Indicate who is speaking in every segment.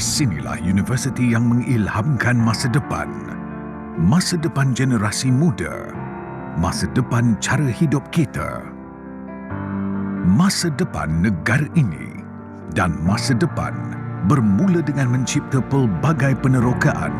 Speaker 1: sinilah universiti yang mengilhamkan masa depan. Masa depan generasi muda. Masa depan cara hidup kita. Masa depan negara ini. Dan masa depan bermula dengan mencipta pelbagai penerokaan.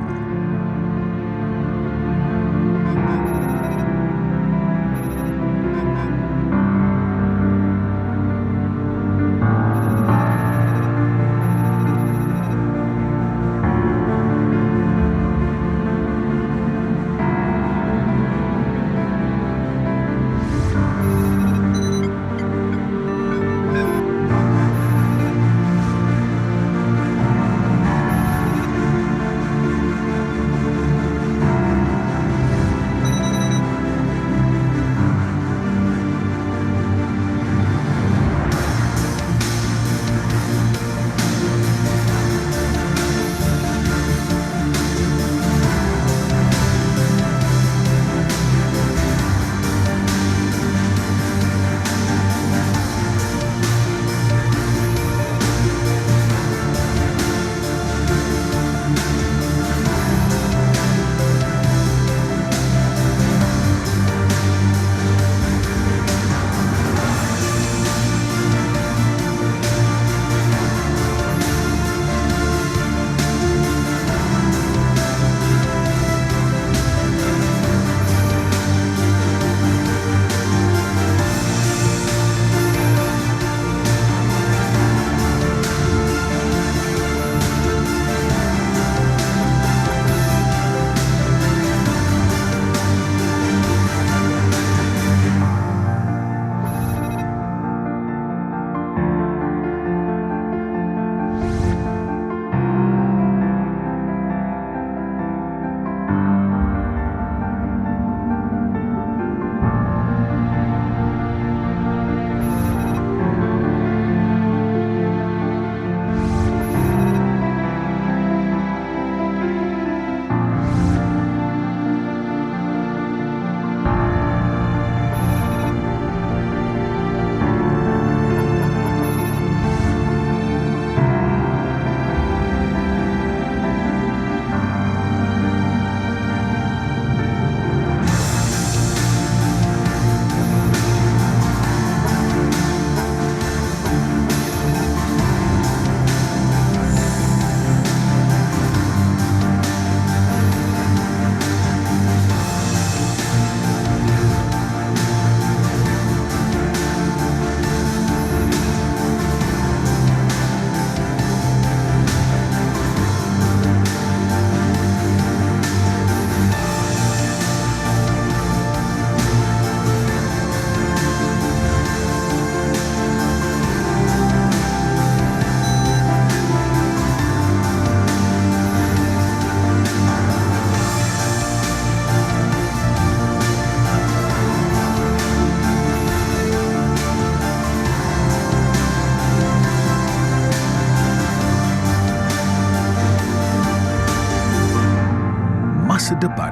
Speaker 1: Masa depan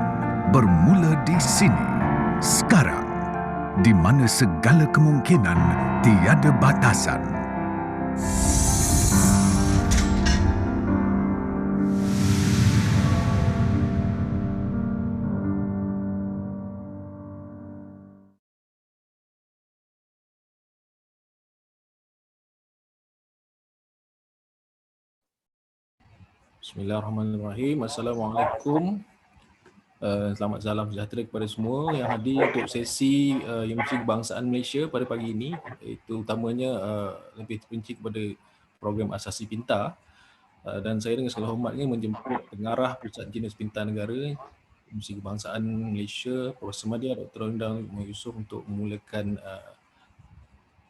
Speaker 1: bermula di sini, sekarang, di mana segala kemungkinan tiada batasan.
Speaker 2: Bismillahirrahmanirrahim. Assalamualaikum. Selamat salam sejahtera kepada semua yang hadir untuk sesi Universiti Kebangsaan Malaysia pada pagi ini. Itu utamanya lebih terperinci kepada program Asasi Pintar. Dan saya dengan segala hormatnya menjemput pengarah Pusat Jenis Pintar Negara Universiti Kebangsaan Malaysia, Profesor Madya Dr. Endang Muhammad Yusof untuk memulakan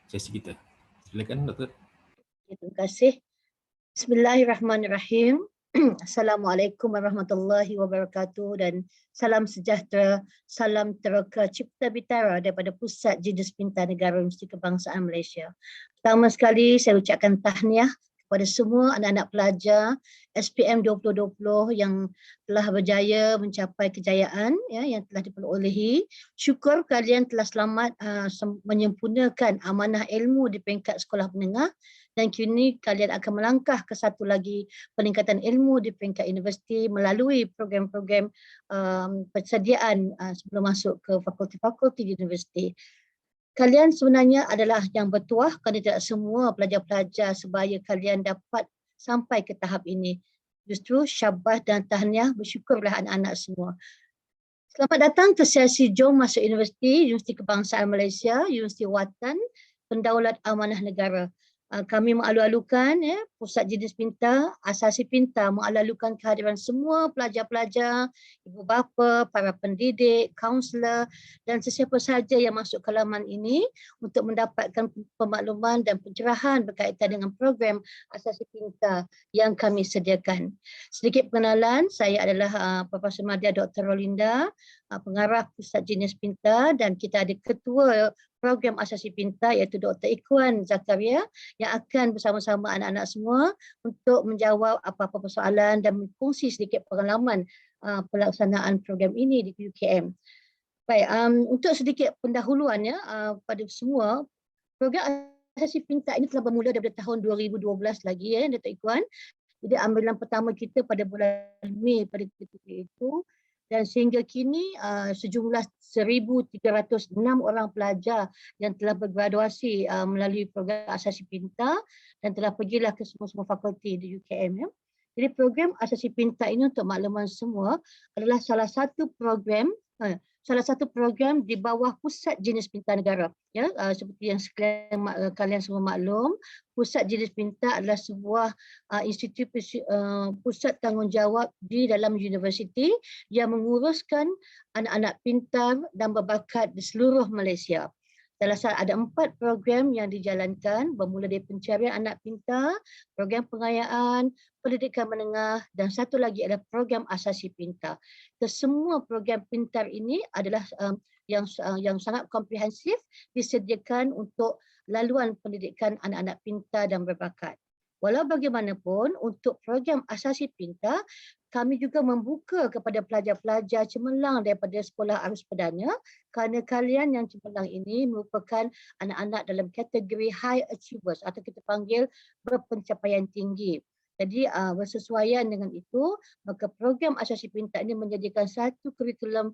Speaker 2: sesi kita. Silakan Dr.
Speaker 3: Terima kasih. Bismillahirrahmanirrahim. Assalamualaikum warahmatullahi wabarakatuh dan salam sejahtera, salam teraka cipta bitara daripada Pusat Jenis Pintar Negara Universiti Kebangsaan Malaysia. Pertama sekali saya ucapkan tahniah kepada semua anak-anak pelajar SPM 2020 yang telah berjaya mencapai kejayaan ya, yang telah diperolehi. Syukur kalian telah selamat menyempurnakan amanah ilmu di peringkat sekolah menengah dan kini kalian akan melangkah ke satu lagi peningkatan ilmu di peringkat universiti melalui program-program persediaan sebelum masuk ke fakulti-fakulti di universiti. Kalian sebenarnya adalah yang bertuah kerana tidak semua pelajar-pelajar sebaya kalian dapat sampai ke tahap ini. Justru syabas dan tahniah, bersyukurlah anak-anak semua. Selamat datang ke sesi Jom Masuk Universiti, Universiti Kebangsaan Malaysia, Universiti Watan, Pendaulat Amanah Negara. Kami mengalu-alukan Pusat Jenis Pintar, Asasi Pintar mengalu-alukan kehadiran semua pelajar-pelajar, ibu bapa, para pendidik, kaunselor dan sesiapa sahaja yang masuk ke laman ini untuk mendapatkan pemakluman dan pencerahan berkaitan dengan program Asasi Pintar yang kami sediakan. Sedikit pengenalan, saya adalah Profesor Madya Dr. Rolinda, pengarah Pusat Jenis Pintar dan kita ada ketua program Asasi Pintar iaitu Dr. Ikhwan Zakaria yang akan bersama-sama anak-anak semua untuk menjawab apa-apa persoalan dan berkongsi sedikit pengalaman pelaksanaan program ini di UKM. Baik, untuk sedikit pendahuluan pada semua, program Asasi Pintar ini telah bermula daripada tahun 2012 lagi Dr. Ikhwan. Jadi ambilan pertama kita pada bulan Mei pada ketika itu dan sehingga kini sejumlah 1,306 orang pelajar yang telah bergraduasi melalui program Asasi Pintar dan telah pergilah ke semua-semua fakulti di UKM. Jadi program Asasi Pintar ini untuk makluman semua adalah salah satu program di bawah Pusat Jenis Pintar Negara. Seperti yang kalian semua maklum, Pusat Jenis Pintar adalah sebuah institusi pusat tanggungjawab di dalam universiti yang menguruskan anak-anak pintar dan berbakat di seluruh Malaysia. Ada 4 program yang dijalankan bermula dari pencarian anak pintar, program pengayaan, pendidikan menengah dan satu lagi adalah program Asasi Pintar. Kesemua program pintar ini adalah yang sangat komprehensif disediakan untuk laluan pendidikan anak-anak pintar dan berbakat. Walau bagaimanapun, untuk program Asasi Pintar, kami juga membuka kepada pelajar-pelajar cemerlang daripada sekolah arus perdana kerana kalian yang cemerlang ini merupakan anak-anak dalam kategori high achievers atau kita panggil berpencapaian tinggi. Jadi bersesuaian dengan itu, maka program Asasi Pintar ini menjadikan satu kurikulum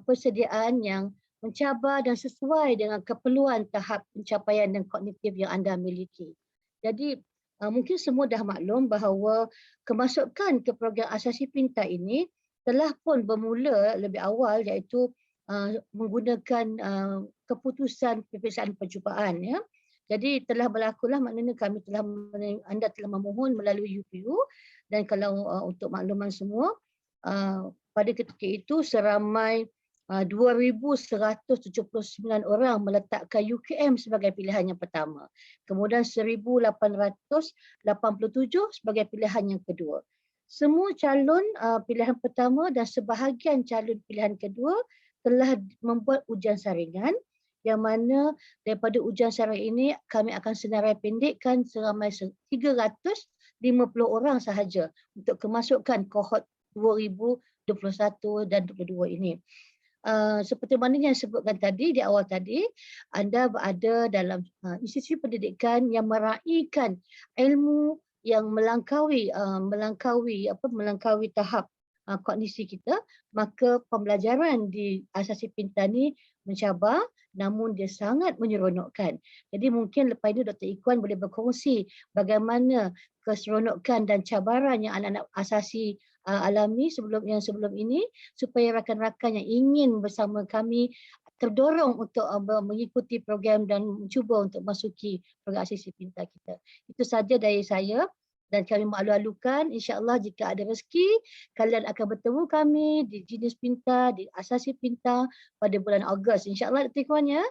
Speaker 3: persediaan yang mencabar dan sesuai dengan keperluan tahap pencapaian dan kognitif yang anda miliki. Jadi mungkin semua dah maklum bahawa kemasukan ke program Asasi Pintar ini telah pun bermula lebih awal iaitu menggunakan keputusan peperiksaan percubaan. Jadi telah berlakulah maknanya anda telah memohon melalui UPU dan kalau untuk makluman semua pada ketika itu seramai 2,179 orang meletakkan UKM sebagai pilihan yang pertama. Kemudian 1,887 sebagai pilihan yang kedua. Semua calon pilihan pertama dan sebahagian calon pilihan kedua telah membuat ujian saringan yang mana daripada ujian saringan ini kami akan senarai pendekkan seramai 350 orang sahaja untuk kemasukan kohort 2021 dan 2022 ini. Seperti mana yang sebutkan tadi di awal tadi, anda berada dalam institusi pendidikan yang meraihkan ilmu yang melangkaui tahap kognisi kita, maka pembelajaran di Asasi Pintar ni mencabar namun dia sangat menyeronokkan. Jadi mungkin lepas ini Dr. Ikhwan boleh berkongsi bagaimana keseronokan dan cabaran yang anak-anak asasi alami sebelum ini supaya rakan-rakan yang ingin bersama kami terdorong untuk mengikuti program dan mencuba untuk masuki program Asasi Pintar kita. Itu saja dari saya dan kami mengalu-alukan insya-Allah jika ada rezeki kalian akan bertemu kami di Jenis Pintar, di Asasi Pintar pada bulan Ogos insya-Allah Dr. Ikhwan ya.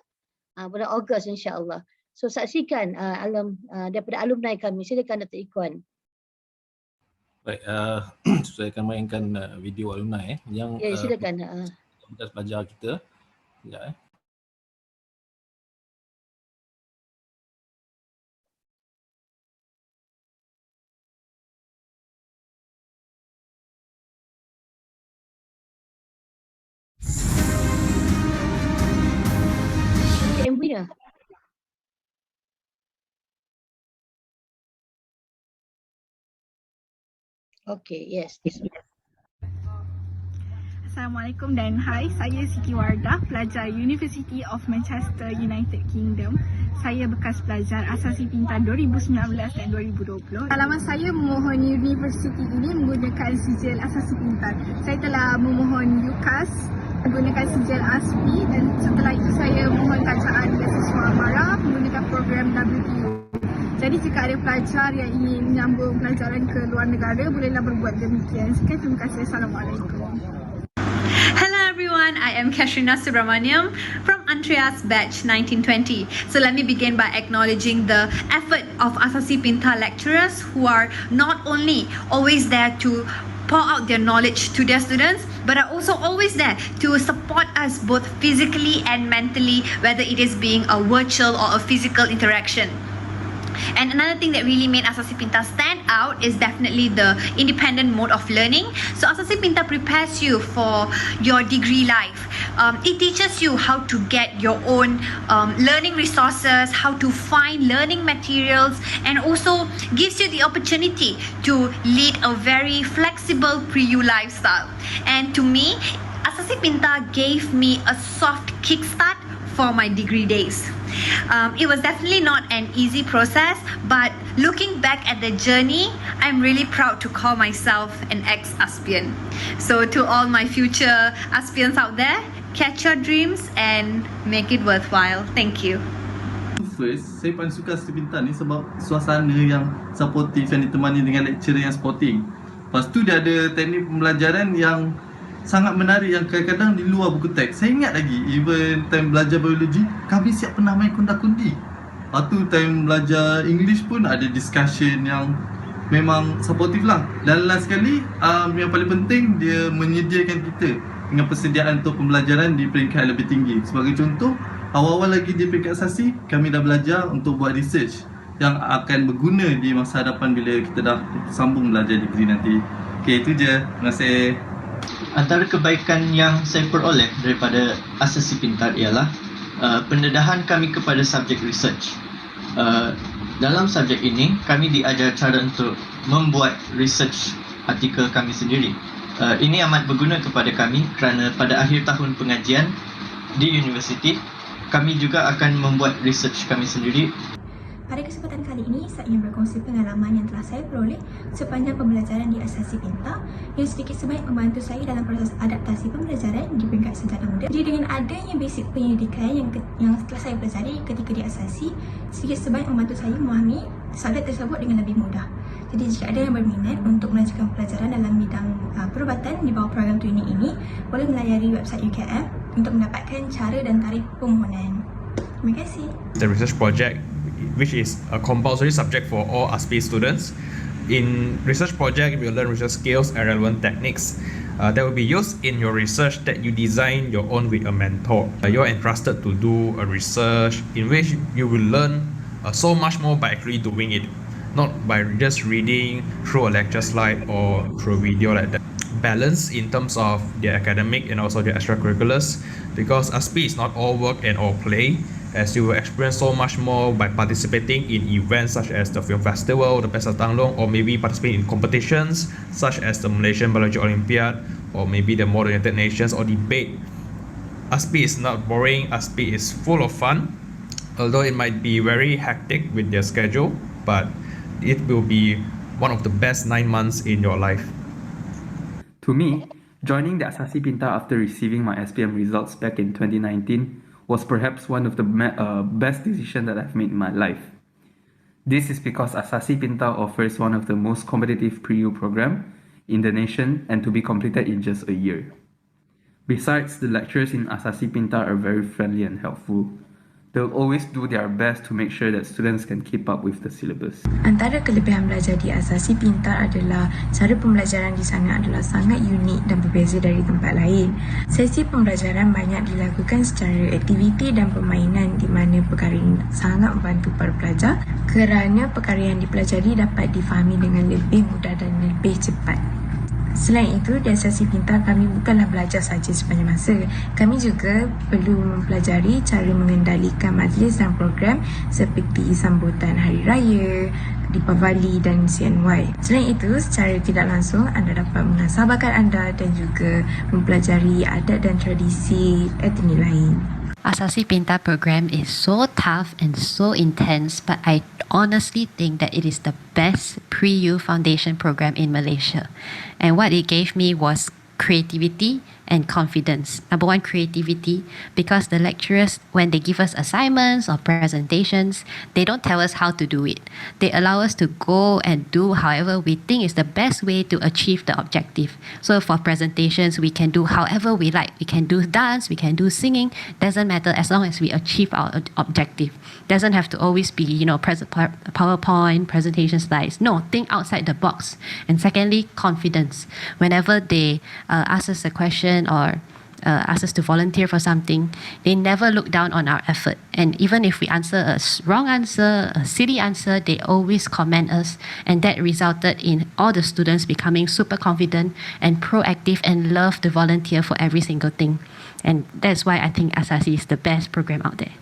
Speaker 3: Bulan Ogos insya-Allah. So saksikan daripada alumni kami. Silakan Dr. Ikhwan.
Speaker 2: Baik, saya akan mainkan video alumni yang
Speaker 3: silakan.
Speaker 2: bekas pelajar kita. Sekejap
Speaker 3: Okay, yes.
Speaker 4: Assalamualaikum dan hai, saya Siti Wardah, pelajar University of Manchester, United Kingdom. Saya bekas pelajar Asasi Pintar 2019 dan 2020. Pengalaman saya memohon universiti ini menggunakan sijil Asasi Pintar. Saya telah memohon UCAS menggunakan sijil ASPI dan setelah itu saya memohon kancaan beasiswa MARA menggunakan program WTO. Jadi jika ada pelajar yang ingin menyambung pelajaran ke luar negara, bolehlah berbuat demikian. Sekian, terima kasih. Assalamualaikum.
Speaker 5: Hello everyone, I am Kashrina Subramaniam from Andreas Batch 1920. So let me begin by acknowledging the effort of Asasi Pintar lecturers who are not only always there to pour out their knowledge to their students, but are also always there to support us both physically and mentally, whether it is being a virtual or a physical interaction. And another thing that really made Asasi Pintar stand out is definitely the independent mode of learning. So Asasi Pintar prepares you for your degree life. It teaches you how to get your own learning resources, how to find learning materials, and also gives you the opportunity to lead a very flexible pre-U lifestyle. And to me, Asasi Pintar gave me a soft kickstart for my degree days. It was definitely not an easy process, but looking back at the journey, I'm really proud to call myself an ex-Aspian. So to all my future Aspians out there, catch your dreams and make it worthwhile. Thank you.
Speaker 6: First, saya paling suka Asasi Pintar ni sebab suasana yang supportive yang ditemani dengan lecturer yang supporting. Lepas tu dia ada teknik pembelajaran yang sangat menarik yang kadang-kadang di luar buku teks. Saya ingat lagi, even time belajar biologi, kami siap pernah main konda-kondi. Lepas tu time belajar English pun ada discussion yang memang supportive lah. Dan last sekali, yang paling penting dia menyediakan kita dengan persediaan untuk pembelajaran di peringkat lebih tinggi. Sebagai contoh, awal-awal lagi di peringkat asasi, kami dah belajar untuk buat research yang akan berguna di masa hadapan bila kita dah sambung belajar degree nanti. Okay, itu je. Terima kasih.
Speaker 7: Antara kebaikan yang saya peroleh daripada Asasi Pintar ialah pendedahan kami kepada subjek research. Dalam subjek ini, kami diajar cara untuk membuat research artikel kami sendiri. Ini amat berguna kepada kami kerana pada akhir tahun pengajian di universiti, kami juga akan membuat research kami sendiri.
Speaker 4: Pada kesempatan kali ini, saya ingin berkongsi pengalaman yang telah saya peroleh sepanjang pembelajaran di Asasi Pintar yang sedikit sebanyak membantu saya dalam proses adaptasi pembelajaran di peringkat sarjana muda. Jadi dengan adanya basic pendidikan yang telah saya pelajari ketika di Asasi, sedikit sebanyak membantu saya memahami subjek tersebut dengan lebih mudah. Jadi jika ada yang berminat untuk melanjutkan pelajaran dalam bidang perubatan di bawah program training ini, boleh melayari website UKM untuk mendapatkan cara dan tarikh permohonan. Terima kasih.
Speaker 8: The research project, which is a compulsory subject for all ASPI students. In research project, you will learn research skills and relevant techniques that will be used in your research that you design your own with a mentor. You are entrusted to do a research in which you will learn so much more by actually doing it, not by just reading through a lecture slide or through a video like that. Balance in terms of the academic and also the extracurriculars, because ASPI is not all work and all play, as you will experience so much more by participating in events such as the Film Festival, the Pesta Tanglong, or maybe participating in competitions such as the Malaysian Biology Olympiad, or maybe the Model United Nations, or debate. ASPI is not boring, ASPI is full of fun, although it might be very hectic with their schedule, but it will be one of the best 9 months in your life.
Speaker 9: To me, joining the Asasi Pintar after receiving my SPM results back in 2019 was perhaps one of the best decisions that I've made in my life. This is because Asasi Pintar offers one of the most competitive pre-U program in the nation and to be completed in just a year. Besides, the lecturers in Asasi Pintar are very friendly and helpful. They'll always do their best to make sure that students can keep up with the syllabus.
Speaker 4: Antara kelebihan belajar di Asasi Pintar adalah cara pembelajaran di sana adalah sangat unik dan berbeza dari tempat lain. Sesi pembelajaran banyak dilakukan secara aktiviti dan permainan di mana perkara ini sangat membantu para pelajar kerana perkara yang dipelajari dapat difahami dengan lebih mudah dan lebih cepat. Selain itu, di Asasi Pintar kami bukanlah belajar sahaja sepanjang masa. Kami juga perlu mempelajari cara mengendalikan majlis dan program seperti sambutan hari raya,
Speaker 10: di Pavali dan CNY. Selain itu, secara tidak langsung anda dapat mengasah bakat anda dan juga mempelajari adat dan tradisi etnik lain.
Speaker 11: Asasi Pintar program is so tough and so intense, but I honestly think that it is the best pre-U foundation program in Malaysia. And what it gave me was creativity and confidence. Number one, creativity, because the lecturers, when they give us assignments or presentations, they don't tell us how to do it. They allow us to go and do however we think is the best way to achieve the objective. So for presentations, we can do however we like. We can do dance, we can do singing, doesn't matter as long as we achieve our objective. Doesn't have to always be, PowerPoint, presentation slides. No, think outside the box. And secondly, confidence. Whenever they ask us a question or ask us to volunteer for something, they never look down on our effort. And even if we answer a wrong answer, a silly answer, they always commend us. And that resulted in all the students becoming super confident and proactive and love to volunteer for every single thing. And that's why I think Asasi is the best program out there.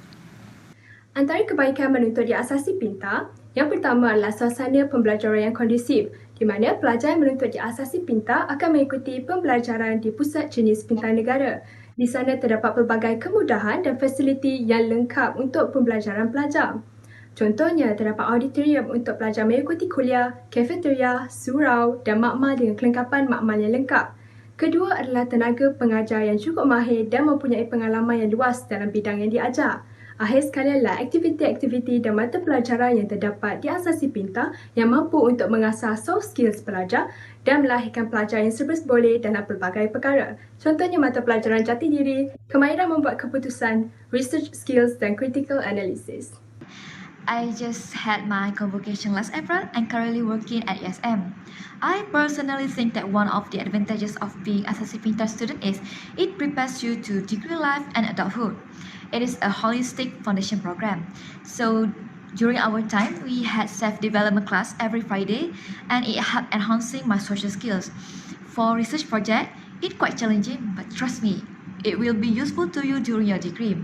Speaker 12: Antara kebaikan menuntut di Asasi Pintar, yang pertama adalah suasana pembelajaran yang kondusif, di mana pelajar yang menuntut di Asasi Pintar akan mengikuti pembelajaran di Pusat Jenis Pintar Negara. Di sana terdapat pelbagai kemudahan dan fasiliti yang lengkap untuk pembelajaran pelajar. Contohnya, terdapat auditorium untuk pelajar mengikuti kuliah, kafeteria, surau dan makmal dengan kelengkapan makmal yang lengkap. Kedua adalah tenaga pengajar yang cukup mahir dan mempunyai pengalaman yang luas dalam bidang yang diajar. Akhir sekali adalah aktiviti-aktiviti dan mata pelajaran yang terdapat di Asasi Pintar yang mampu untuk mengasah soft skills pelajar dan melahirkan pelajar yang serba boleh dalam pelbagai perkara. Contohnya mata pelajaran jati diri, kemahiran membuat keputusan, research skills dan critical analysis.
Speaker 13: I just had my convocation last April and currently working at ESM. I personally think that one of the advantages of being Asasi Pintar student is it prepares you to degree life and adulthood. It is a holistic foundation program. So during our time, we had self-development class every Friday and it helped enhancing my social skills. For research project, it's quite challenging, but trust me, it will be useful to you during your degree.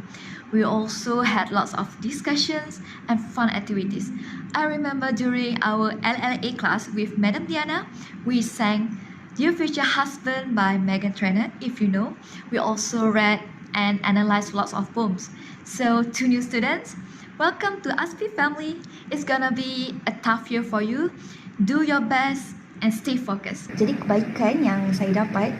Speaker 13: We also had lots of discussions and fun activities. I remember during our LLA class with Madam Diana, we sang Dear Future Husband by Meghan Trainor, if you know. We also read and analyzed lots of poems. So to new students, welcome to ASPI family. It's gonna be a tough year for you. Do your best and stay focused.
Speaker 10: Jadi kebaikan yang saya dapat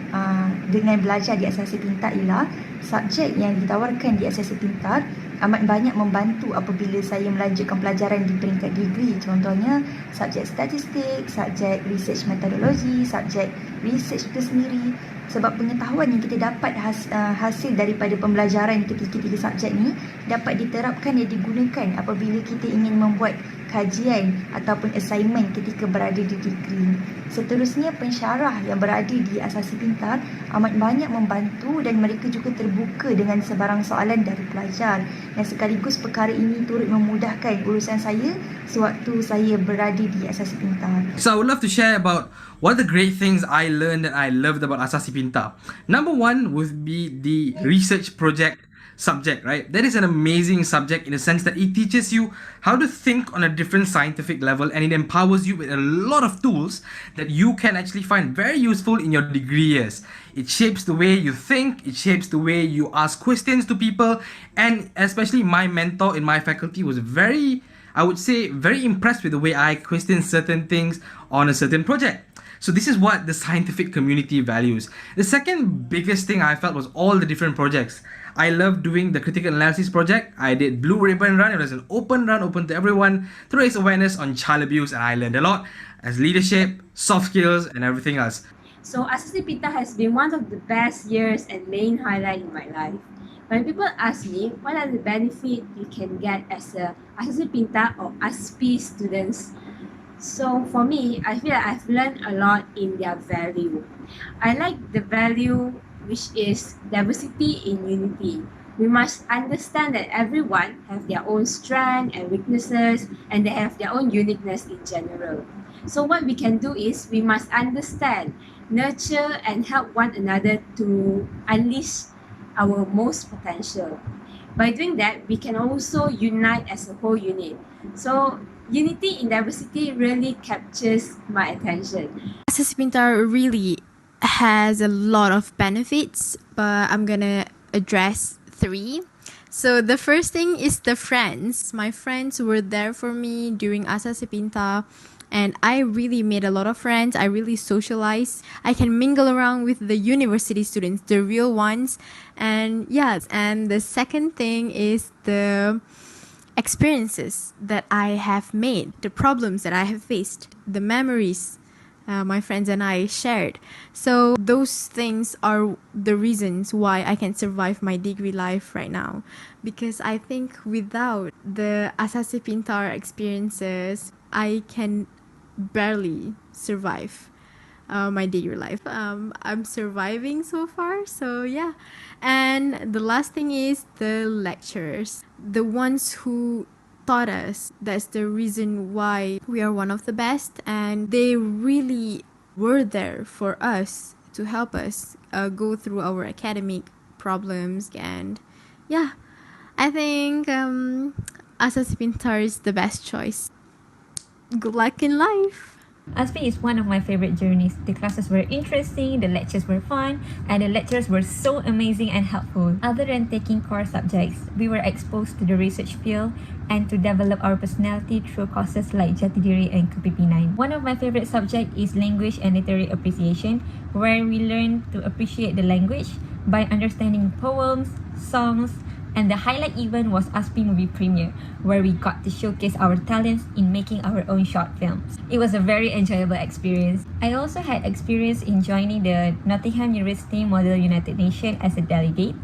Speaker 10: dengan belajar di Asasi Pintar ialah subjek yang ditawarkan di Asasi Pintar amat banyak membantu apabila saya melanjutkan pelajaran di peringkat degree. Contohnya subjek statistik, subjek research methodology, subjek research itu sendiri. Sebab pengetahuan yang kita dapat hasil daripada pembelajaran ketiga subjek ni dapat diterapkan dan digunakan apabila kita ingin membuat kajian ataupun assignment ketika berada di degree. Seterusnya, pensyarah yang berada di Asasi Pintar amat banyak membantu dan mereka juga terbuka dengan sebarang soalan dari pelajar dan sekaligus perkara ini turut memudahkan urusan saya sewaktu saya berada di Asasi Pintar.
Speaker 14: So I would love to share about what are the great things I learned that I loved about Asasi Pintar. Number one would be the research project subject, right? That is an amazing subject in the sense that it teaches you how to think on a different scientific level and it empowers you with a lot of tools that you can actually find very useful in your degree years. It shapes the way you think, it shapes the way you ask questions to people, and especially my mentor in my faculty was very impressed with the way I question certain things on a certain project. So this is what the scientific community values. The second biggest thing I felt was all the different projects. I love doing the critical analysis project. I did Blue Ribbon Run. It was an open run, open to everyone, to raise awareness on child abuse, and I learned a lot as leadership, soft skills, and everything else.
Speaker 15: So Asasi Pintar has been one of the best years and main highlight in my life. When people ask me what are the benefits you can get as a Asasi Pintar or ASPI students, so for me, I feel like I've learned a lot in their value. I like the value which is diversity in unity. We must understand that everyone have their own strengths and weaknesses and they have their own uniqueness in general. So what we can do is we must understand, nurture and help one another to unleash our most potential. By doing that, we can also unite as a whole unit. So Unity in diversity really captures my attention.
Speaker 4: Asas Pintar really has a lot of benefits, but I'm gonna address 3. So the first thing is the friends. My friends were there for me during Asas Pintar, and I really made a lot of friends. I really socialized. I can mingle around with the university students, the real ones. And yes, and the second thing is the experiences that I have made, the problems that I have faced, the memories my friends and I shared. So those things are the reasons why I can survive my degree life right now. Because I think without the Asasi Pintar experiences, I can barely survive my degree life. I'm surviving so far, so yeah. And the last thing is the lecturers, the ones who taught us. That's the reason why we are one of the best, and they really were there for us to help us go through our academic problems. And yeah, I think Asas Pintar is the best choice. Good luck in life.
Speaker 16: ASPI is one of my favorite journeys. The classes were interesting, the lectures were fun, and the lecturers were so amazing and helpful. Other than taking core subjects, we were exposed to the research field and to develop our personality through courses like Jati Diri and KPP9. One of my favorite subjects is language and literary appreciation, where we learn to appreciate the language by understanding poems, songs, and the highlight event was ASPI Movie Premiere, where we got to showcase our talents in making our own short films. It was a very enjoyable experience. I also had experience in joining the Nottingham University Model United Nations as a delegate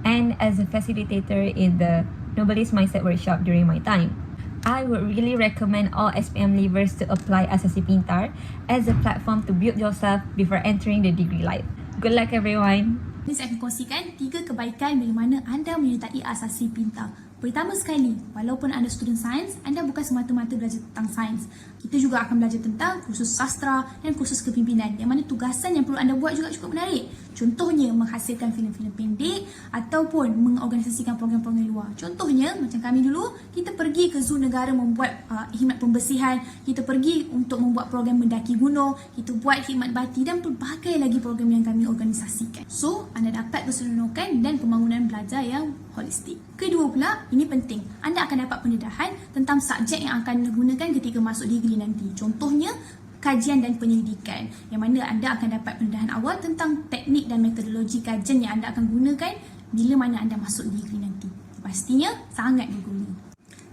Speaker 16: and as a facilitator in the Novelist Mindset Workshop during my time. I would really recommend all SPM leavers to apply Asasi Pintar as a platform to build yourself before entering the degree life. Good luck everyone!
Speaker 17: Ini saya akan kongsikan 3 kebaikan bila mana anda menyertai Asasi Pintar. Pertama sekali, walaupun anda student sains, anda bukan semata-mata belajar tentang sains. Kita juga akan belajar tentang kursus sastra dan kursus kepimpinan, yang mana tugasan yang perlu anda buat juga cukup menarik. Contohnya, menghasilkan filem-filem pendek ataupun mengorganisasikan program-program luar. Contohnya, macam kami dulu, kita pergi ke zoo negara membuat khidmat pembersihan, kita pergi untuk membuat program mendaki gunung, kita buat khidmat bati dan pelbagai lagi program yang kami organisasikan. So, anda dapat keseronokan dan pembangunan belajar yang holistik. Kedua pula, ini penting. Anda akan dapat pendedahan tentang subjek yang akan digunakan ketika masuk degree nanti. Contohnya, kajian dan penyelidikan, yang mana anda akan dapat pendedahan awal tentang teknik dan metodologi kajian yang anda akan gunakan bila mana anda masuk degree nanti. Pastinya sangat berguna.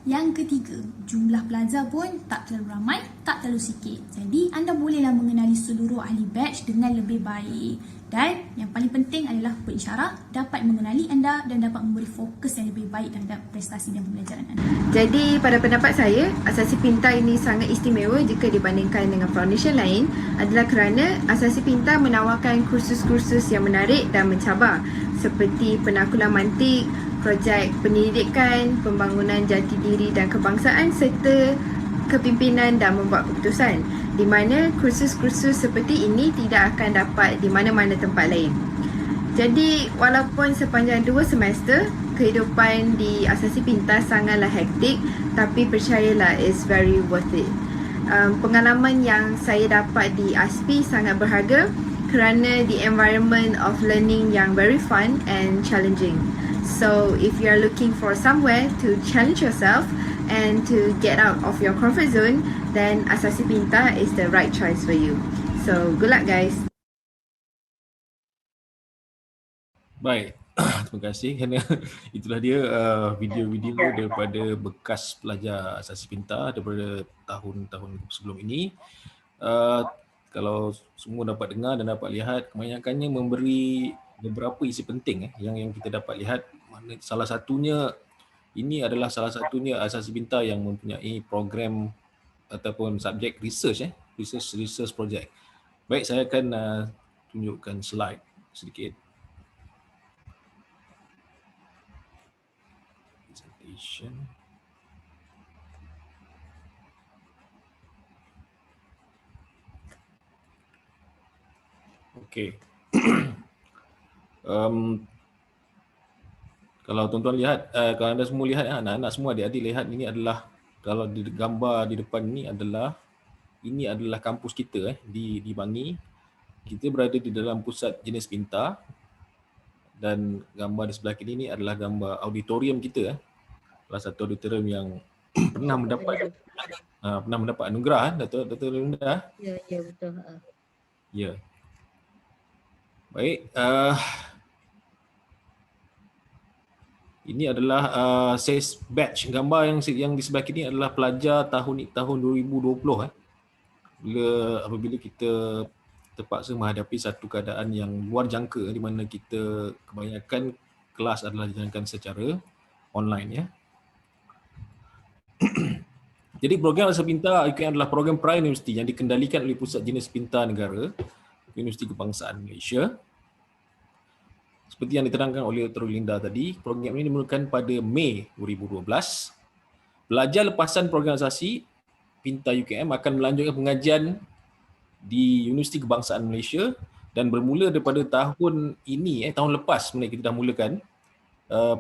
Speaker 17: Yang ketiga, jumlah pelajar pun tak terlalu ramai, tak terlalu sikit. Jadi anda bolehlah mengenali seluruh ahli batch dengan lebih baik. Dan yang paling penting adalah pensyarah dapat mengenali anda dan dapat memberi fokus yang lebih baik terhadap prestasi dan pembelajaran anda.
Speaker 10: Jadi pada pendapat saya, Asasi Pintar ini sangat istimewa jika dibandingkan dengan foundation lain adalah kerana Asasi Pintar menawarkan kursus-kursus yang menarik dan mencabar seperti penaklukan mantik, projek penyelidikan, pembangunan jati diri dan kebangsaan serta kepimpinan dan membuat keputusan, di mana kursus-kursus seperti ini tidak akan dapat di mana-mana tempat lain. Jadi walaupun sepanjang 2 semester kehidupan di Asasi Pintar sangatlah hektik, tapi percayalah it's very worth it. Pengalaman yang saya dapat di ASPI sangat berharga kerana the environment of learning yang very fun and challenging. So if you are looking for somewhere to challenge yourself and to get out of your comfort zone, then Asasi Pintar is the right choice for you. So good luck guys.
Speaker 2: Baik, terima kasih kerana itulah dia video-video daripada bekas pelajar Asasi Pintar daripada tahun-tahun sebelum ini. Kalau semua dapat dengar dan dapat lihat, kebanyakannya memberi beberapa isi penting yang kita dapat lihat. Salah satunya, ini adalah salah satunya Asasi Pintar yang mempunyai program ataupun subjek research, research project. Baik, saya akan tunjukkan slide sedikit. Presentation. Okey. Kalau tuan-tuan lihat, kalau anda semua lihat, anak-anak semua, adik-adik lihat, ini adalah kalau di gambar di depan ini adalah kampus kita di Bangi. Kita berada di dalam pusat jenis pintar dan gambar di sebelah kiri ini adalah gambar auditorium kita. Salah satu auditorium yang pernah mendapat anugerah Dr. Linda.
Speaker 3: Ya, betul.
Speaker 2: Ya. Baik, ini adalah says batch. Gambar yang di sebelah kiri adalah pelajar tahun 2020 apabila kita terpaksa menghadapi satu keadaan yang luar jangka di mana kita kebanyakan kelas adalah dijalankan secara online ya. Jadi program Asas Pintar UKM adalah program pra-universiti yang dikendalikan oleh Pusat Jenis Pintar Negara Universiti Kebangsaan Malaysia. Seperti yang diterangkan oleh Dr. Linda tadi, program ini dimulakan pada Mei 2012. Pelajar lepasan program asasi Pintar UKM akan melanjutkan pengajian di Universiti Kebangsaan Malaysia dan bermula daripada tahun ini, tahun lepas kita dah mulakan,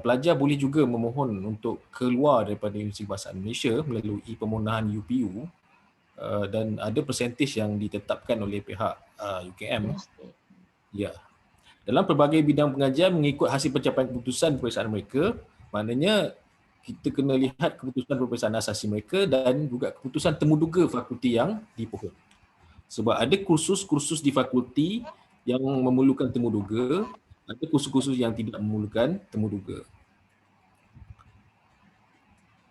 Speaker 2: pelajar boleh juga memohon untuk keluar daripada Universiti Kebangsaan Malaysia melalui permohonan UPU dan ada persentage yang ditetapkan oleh pihak UKM. Ya. Dalam pelbagai bidang pengajian mengikut hasil pencapaian keputusan peperiksaan mereka, maknanya kita kena lihat keputusan peperiksaan asasi mereka dan juga keputusan temuduga fakulti yang dipohon. Sebab ada kursus-kursus di fakulti yang memerlukan temuduga, ada kursus-kursus yang tidak memerlukan temuduga.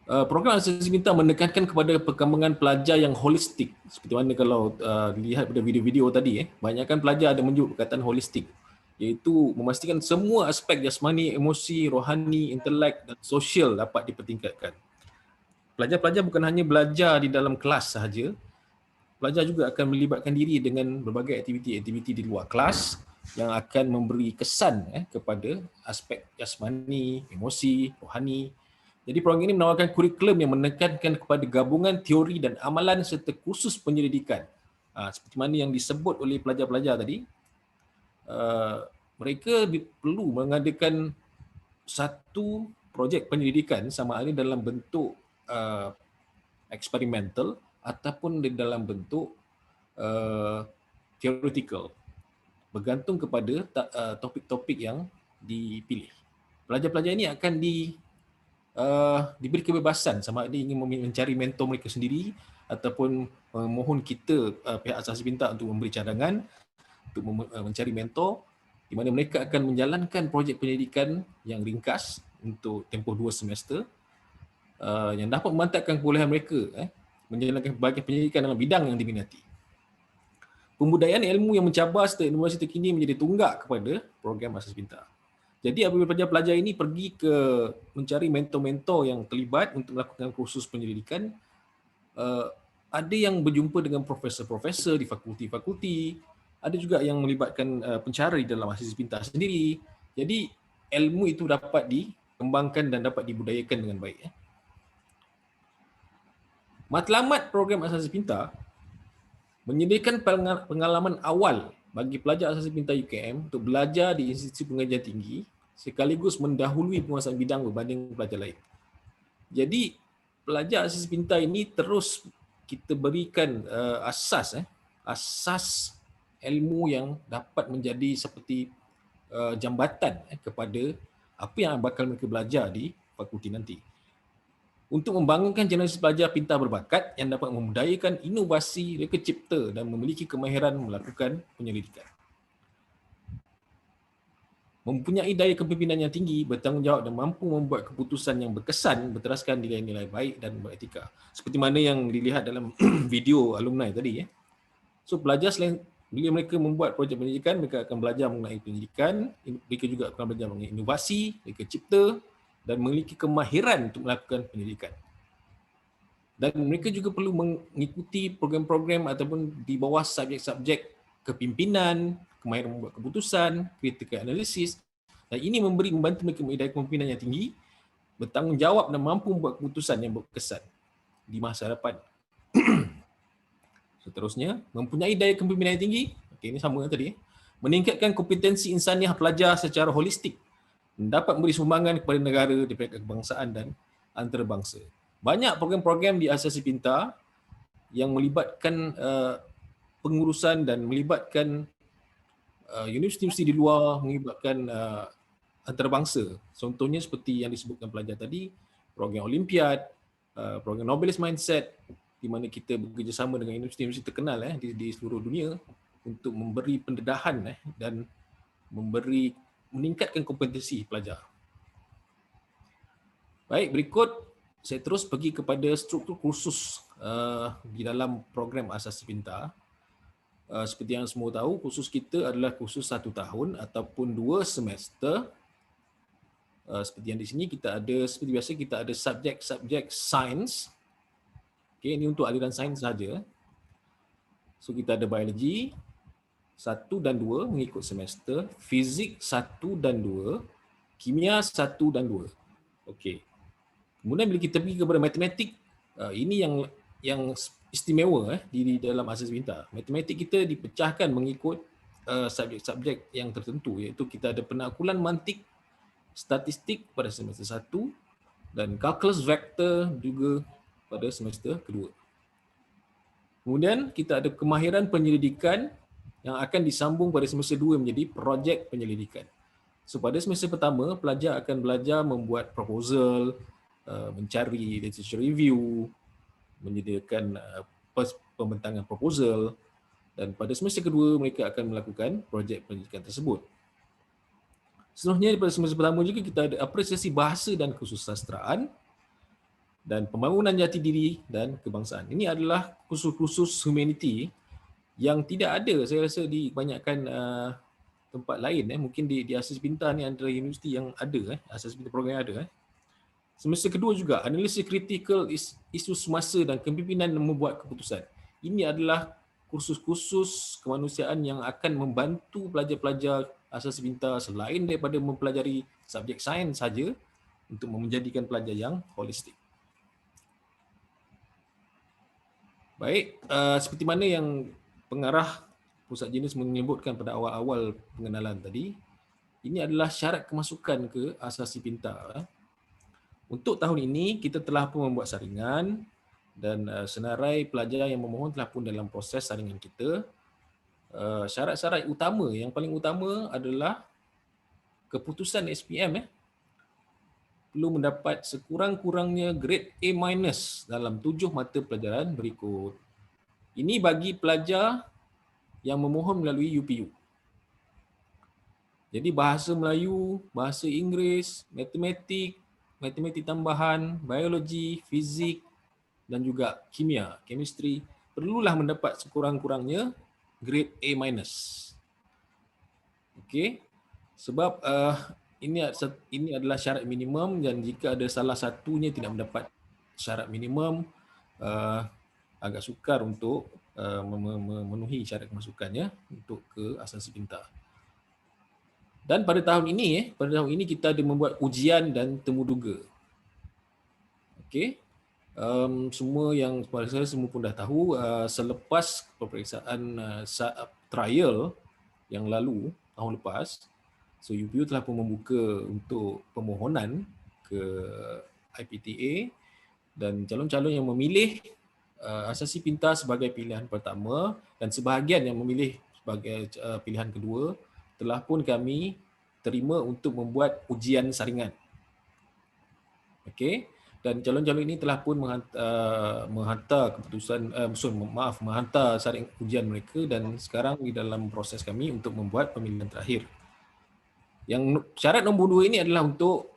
Speaker 2: Program Asas Pintar menekankan kepada perkembangan pelajar yang holistik. Seperti mana kalau dilihat pada video-video tadi, banyakkan pelajar ada menyebut perkataan holistik, iaitu memastikan semua aspek jasmani, emosi, rohani, intelek dan sosial dapat dipertingkatkan. Pelajar-pelajar bukan hanya belajar di dalam kelas sahaja, pelajar juga akan melibatkan diri dengan berbagai aktiviti-aktiviti di luar kelas yang akan memberi kesan kepada aspek jasmani, emosi, rohani. Jadi program ini menawarkan kurikulum yang menekankan kepada gabungan teori dan amalan serta kursus penyelidikan. Seperti mana yang disebut oleh pelajar-pelajar tadi, mereka perlu mengadakan satu projek penyelidikan sama ada dalam bentuk eksperimental ataupun di dalam bentuk theoretical, bergantung kepada topik-topik yang dipilih. Pelajar-pelajar ini akan diberi kebebasan sama ada ingin mencari mentor mereka sendiri ataupun memohon kita pihak Asas Pintar untuk memberi cadangan untuk mencari mentor, di mana mereka akan menjalankan projek penyelidikan yang ringkas untuk tempoh 2 semester yang dapat memantapkan kebolehan mereka menjalankan berbagai penyelidikan dalam bidang yang diminati. Pembudayaan ilmu yang mencabar serta inovasi terkini menjadi tunggak kepada program Asas Pintar. Jadi apabila pelajar-pelajar ini pergi ke mencari mentor-mentor yang terlibat untuk melakukan kursus penyelidikan, ada yang berjumpa dengan profesor-profesor di fakulti-fakulti, ada juga yang melibatkan pencara di dalam Asas Pintar sendiri. Jadi ilmu itu dapat dikembangkan dan dapat dibudayakan dengan baik. Matlamat program Asas Pintar menyediakan pengalaman awal bagi pelajar Asas Pintar UKM untuk belajar di institusi pengajian tinggi sekaligus mendahului penguasaan bidang berbanding pelajar lain. Jadi pelajar Asas Pintar ini terus kita berikan asas ilmu yang dapat menjadi seperti jambatan kepada apa yang bakal mereka belajar di fakulti nanti. Untuk membangunkan generasi pelajar pintar berbakat yang dapat memudayakan inovasi, reka cipta dan memiliki kemahiran melakukan penyelidikan. Mempunyai daya kepimpinan yang tinggi, bertanggungjawab dan mampu membuat keputusan yang berkesan berteraskan nilai-nilai baik dan beretika. Seperti mana yang dilihat dalam video alumni tadi. So pelajar selain bila mereka membuat projek penyelidikan, mereka akan belajar mengenai penyelidikan, mereka juga akan belajar mengenai inovasi, reka cipta dan memiliki kemahiran untuk melakukan penyelidikan. Dan mereka juga perlu mengikuti program-program ataupun di bawah subjek-subjek kepimpinan, kemahiran membuat keputusan, critical analysis, dan ini membantu mereka memiliki kepimpinan yang tinggi, bertanggungjawab dan mampu membuat keputusan yang berkesan di masa depan. Seterusnya, mempunyai daya kepimpinan yang tinggi, ini sama tadi, meningkatkan kompetensi insaniah pelajar secara holistik, dapat memberi sumbangan kepada negara di peringkat kebangsaan dan antarabangsa. Banyak program-program di Asasi Pintar yang melibatkan pengurusan dan melibatkan universiti-universiti di luar, melibatkan antarabangsa. Contohnya seperti yang disebutkan pelajar tadi, program Olimpiad, program Nobelist Mindset, di mana kita bekerjasama dengan universiti-universiti terkenal di seluruh dunia untuk memberi pendedahan dan meningkatkan kompetensi pelajar. Baik, berikut saya terus pergi kepada struktur kursus di dalam program Asasi Pintar. Seperti yang semua tahu, kursus kita adalah kursus 1 tahun ataupun 2 semester. Seperti yang di sini kita ada, seperti biasa kita ada subjek-subjek sains. Okey, ini untuk aliran sains saja. So kita ada biologi 1 dan 2 mengikut semester, fizik 1 dan 2, kimia 1 dan 2. Okey. Kemudian bila kita pergi kepada matematik, ini yang istimewa di dalam Asasi Pintar. Matematik kita dipecahkan mengikut subjek-subjek yang tertentu, iaitu kita ada penakulan mantik, statistik pada semester 1 dan kalkulus vektor juga pada semester kedua. Kemudian kita ada kemahiran penyelidikan yang akan disambung pada semester 2 menjadi projek penyelidikan. So pada semester pertama, pelajar akan belajar membuat proposal, mencari literature review, menyediakan pembentangan proposal, dan pada semester kedua mereka akan melakukan projek penyelidikan tersebut. Seterusnya pada semester pertama juga kita ada apresiasi bahasa dan kesusastraan dan pembangunan jati diri dan kebangsaan. Ini adalah kursus-kursus humanity yang tidak ada saya rasa di kebanyakan tempat lain. Mungkin di Asasi Pintar ni antara universiti yang ada, Asasi Pintar program yang ada. Semester kedua juga, analisis kritikal isu semasa dan kepimpinan membuat keputusan. Ini adalah kursus-kursus kemanusiaan yang akan membantu pelajar-pelajar Asasi Pintar selain daripada mempelajari subjek sains saja untuk menjadikan pelajar yang holistik. Baik, seperti mana yang pengarah Pusat Jenis menyebutkan pada awal-awal pengenalan tadi, ini adalah syarat kemasukan ke Asasi Pintar. Untuk tahun ini, kita telah pun membuat saringan dan senarai pelajar yang memohon telah pun dalam proses saringan kita. Syarat-syarat utama, yang paling utama adalah keputusan SPM perlu mendapat sekurang-kurangnya grade A- dalam 7 mata pelajaran berikut. Ini bagi pelajar yang memohon melalui UPU. Jadi bahasa Melayu, bahasa Inggeris, matematik tambahan, biologi, fizik dan juga kimia, chemistry perlulah mendapat sekurang-kurangnya grade A-. Okey. Sebab ini adalah syarat minimum dan jika ada salah satunya tidak mendapat syarat minimum, agak sukar untuk memenuhi syarat kemasukannya untuk ke Asasi Pintar. Dan pada tahun ini kita ada membuat ujian dan temuduga. Okey. Semua yang saya semua pun dah tahu, selepas peperiksaan trial yang lalu tahun lepas, so UPU telah pun membuka untuk permohonan ke IPTA dan calon-calon yang memilih Asasi Pintar sebagai pilihan pertama dan sebahagian yang memilih sebagai pilihan kedua telah pun kami terima untuk membuat ujian saringan. Okey, dan calon-calon ini telah pun menghantar saring ujian mereka dan sekarang di dalam proses kami untuk membuat pemilihan terakhir. Yang syarat nombor 2 ini adalah untuk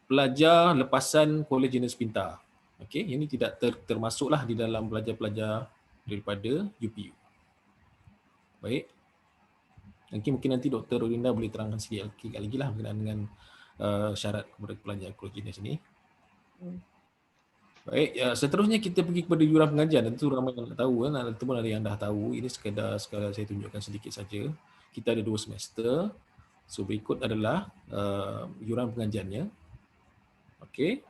Speaker 2: pelajar lepasan Kolej Jenis Pintar. Okey, ini tidak termasuklah di dalam pelajar-pelajar daripada UPU. Baik. Mungkin nanti Dr. Rolinda boleh terangkan sikit lagi lah berkenaan dengan syarat kepada pelajar Kolej Jenis ini. Baik, seterusnya kita pergi kepada yuran pengajian. Tentu ramai yang tak tahu kan, ataupun ada yang dah tahu. Ini sekadar saya tunjukkan sedikit saja. Kita ada 2 semester. So berikut adalah yuran pengajiannya. Okey.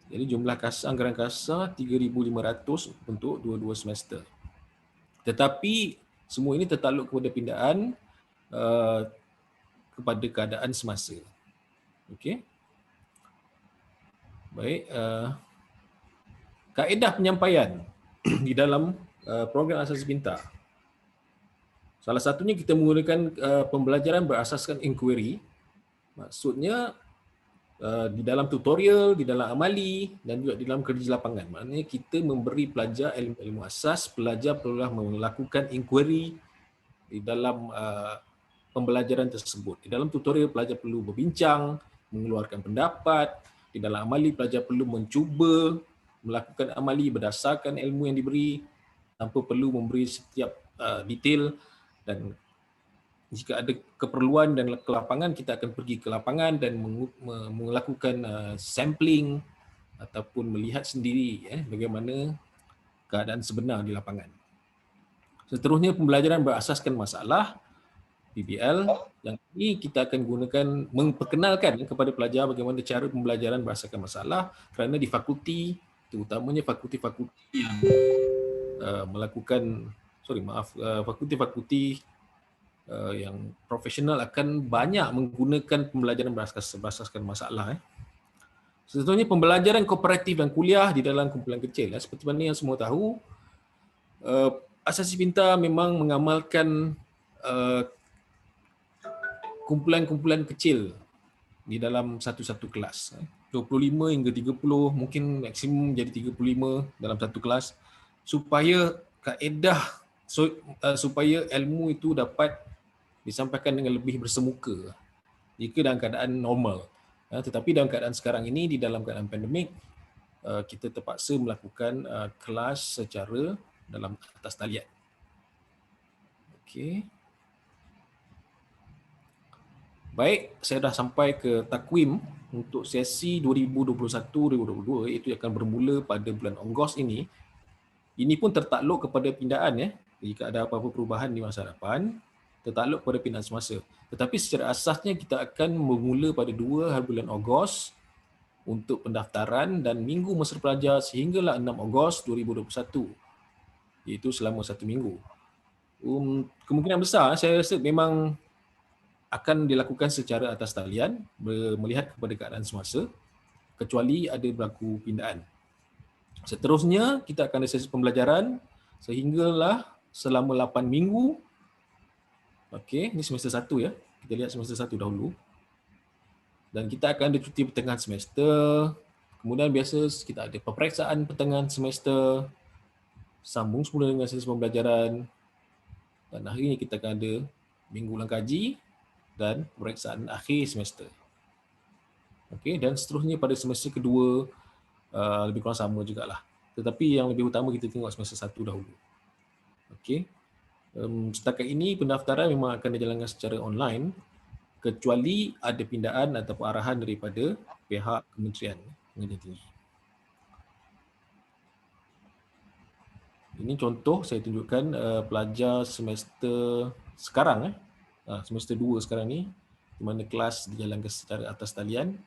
Speaker 2: Jadi jumlah anggaran kasar 3,500 untuk 2 semester. Tetapi semua ini tertakluk kepada pindaan kepada keadaan semasa. Okey. Baik, kaedah penyampaian di dalam program asas pintar. Salah satunya kita menggunakan pembelajaran berasaskan inquiry. Maksudnya di dalam tutorial, di dalam amali dan juga di dalam kerja lapangan. Maknanya kita memberi pelajar ilmu asas, pelajar perlulah melakukan inquiry di dalam pembelajaran tersebut. Di dalam tutorial pelajar perlu berbincang, mengeluarkan pendapat. Di dalam amali pelajar perlu mencuba melakukan amali berdasarkan ilmu yang diberi tanpa perlu memberi setiap detail, dan jika ada keperluan dan ke lapangan, kita akan pergi ke lapangan dan melakukan sampling ataupun melihat sendiri bagaimana keadaan sebenar di lapangan. Seterusnya, pembelajaran berasaskan masalah, PBL. Yang ini kita akan gunakan memperkenalkan kepada pelajar bagaimana cara pembelajaran berasaskan masalah, kerana di fakulti, terutamanya fakulti-fakulti yang fakulti-fakulti yang profesional akan banyak menggunakan pembelajaran berasaskan masalah. Seterusnya, pembelajaran kooperatif dan kuliah di dalam kumpulan kecil. Seperti mana yang semua tahu, Asasi Pintar memang mengamalkan kumpulan-kumpulan kecil di dalam satu-satu kelas. 25 hingga 30, mungkin maksimum jadi 35 dalam satu kelas, supaya kaedah, supaya ilmu itu dapat disampaikan dengan lebih bersemuka jika dalam keadaan normal. Tetapi dalam keadaan sekarang ini, di dalam keadaan pandemik, kita terpaksa melakukan kelas secara dalam atas talian. Okey. Baik, saya dah sampai ke takwim untuk sesi 2021-2022, iaitu akan bermula pada bulan Ogos ini. Ini pun tertakluk kepada pindaan jika ada apa-apa perubahan di masa depan, tertakluk pada pindaan semasa. Tetapi secara asasnya kita akan bermula pada 2 hari bulan Ogos untuk pendaftaran dan minggu masa pelajar sehinggalah 6 Ogos 2021, iaitu selama 1 minggu. Kemungkinan besar saya rasa memang akan dilakukan secara atas talian, melihat kepada keadaan semasa, kecuali ada berlaku pindaan. Seterusnya, kita akan ada sesi pembelajaran sehinggalah selama 8 minggu. Okey, ini semester 1 ya. Kita lihat semester 1 dahulu. Dan kita akan ada cuti pertengahan semester. Kemudian biasa kita ada peperiksaan pertengahan semester. Sambung semula dengan sesi pembelajaran. Dan akhirnya kita akan ada minggu ulang kaji dan peperiksaan akhir semester. Okey, dan seterusnya pada semester kedua lebih kurang sama jugalah. Tetapi yang lebih utama kita tengok semester 1 dahulu. Okey. Setakat ini pendaftaran memang akan dijalankan secara online kecuali ada pindaan ataupun arahan daripada pihak Kementerian Pendidikan Tinggi. Ini contoh saya tunjukkan pelajar semester sekarang, semester 2 sekarang ni, di mana kelas dijalankan secara atas talian.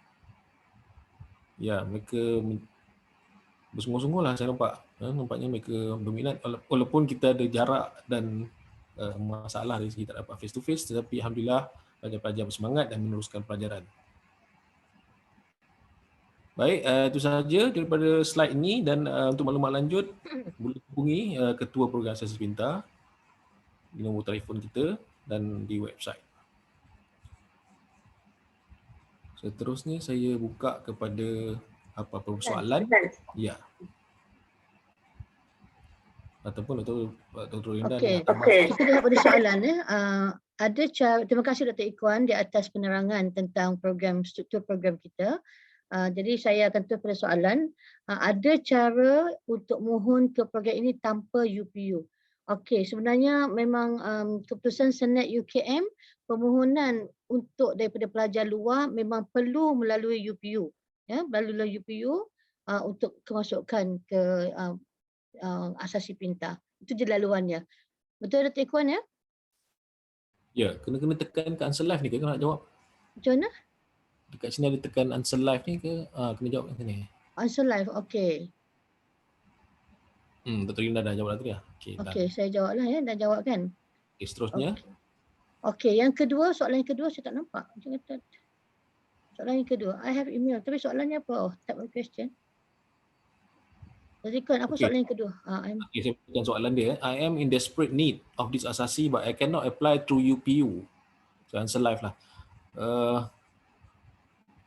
Speaker 2: Ya, mereka bersungguh-sungguh lah saya nampak. Nampaknya mereka berminat walaupun kita ada jarak dan masalah dari segi tak dapat face to face, tetapi alhamdulillah pelajar-pelajar bersemangat dan meneruskan pelajaran. Baik, itu sahaja daripada slide ini, dan untuk maklumat lanjut boleh hubungi Ketua Program Asas Pintar di nombor telefon kita dan di website. Seterusnya saya buka kepada apa-apa soalan. Ya. Ataupun Dr. Linda.
Speaker 3: Okey. Kita dah pada soalan ada cara, terima kasih Dr. Ikhwan di atas penerangan tentang program, struktur program kita. Jadi saya akan terus pada soalan, ada cara untuk mohon ke program ini tanpa UPU? Okey, sebenarnya memang keputusan Senat UKM, permohonan untuk daripada pelajar luar memang perlu melalui UPU, ya, melalui UPU untuk kemasukan ke Asasi Pintar. Itu je laluannya. Betul Dr. Ikhwan ya?
Speaker 2: Ya, kena tekan ke answer live ni ke? Kena nak jawab.
Speaker 3: Macam mana?
Speaker 2: Dekat sini ada tekan answer live ni ke? Kena jawab kat sini.
Speaker 3: Answer live, okey.
Speaker 2: Dr. Linda dah jawab tadi lah.
Speaker 3: Okey, saya jawablah ya, dah jawab kan?
Speaker 2: Seterusnya.
Speaker 3: Okey, yang kedua, soalan yang kedua saya tak nampak. Macam kata. Soalan yang kedua, I have email. Tapi soalannya apa? Oh, type of question. Jadi kan apa
Speaker 2: Okay.
Speaker 3: soalan yang kedua?
Speaker 2: Okay, saya bacakan soalan dia. I am in desperate need of this Asasi but I cannot apply through UPU. So answer live lah.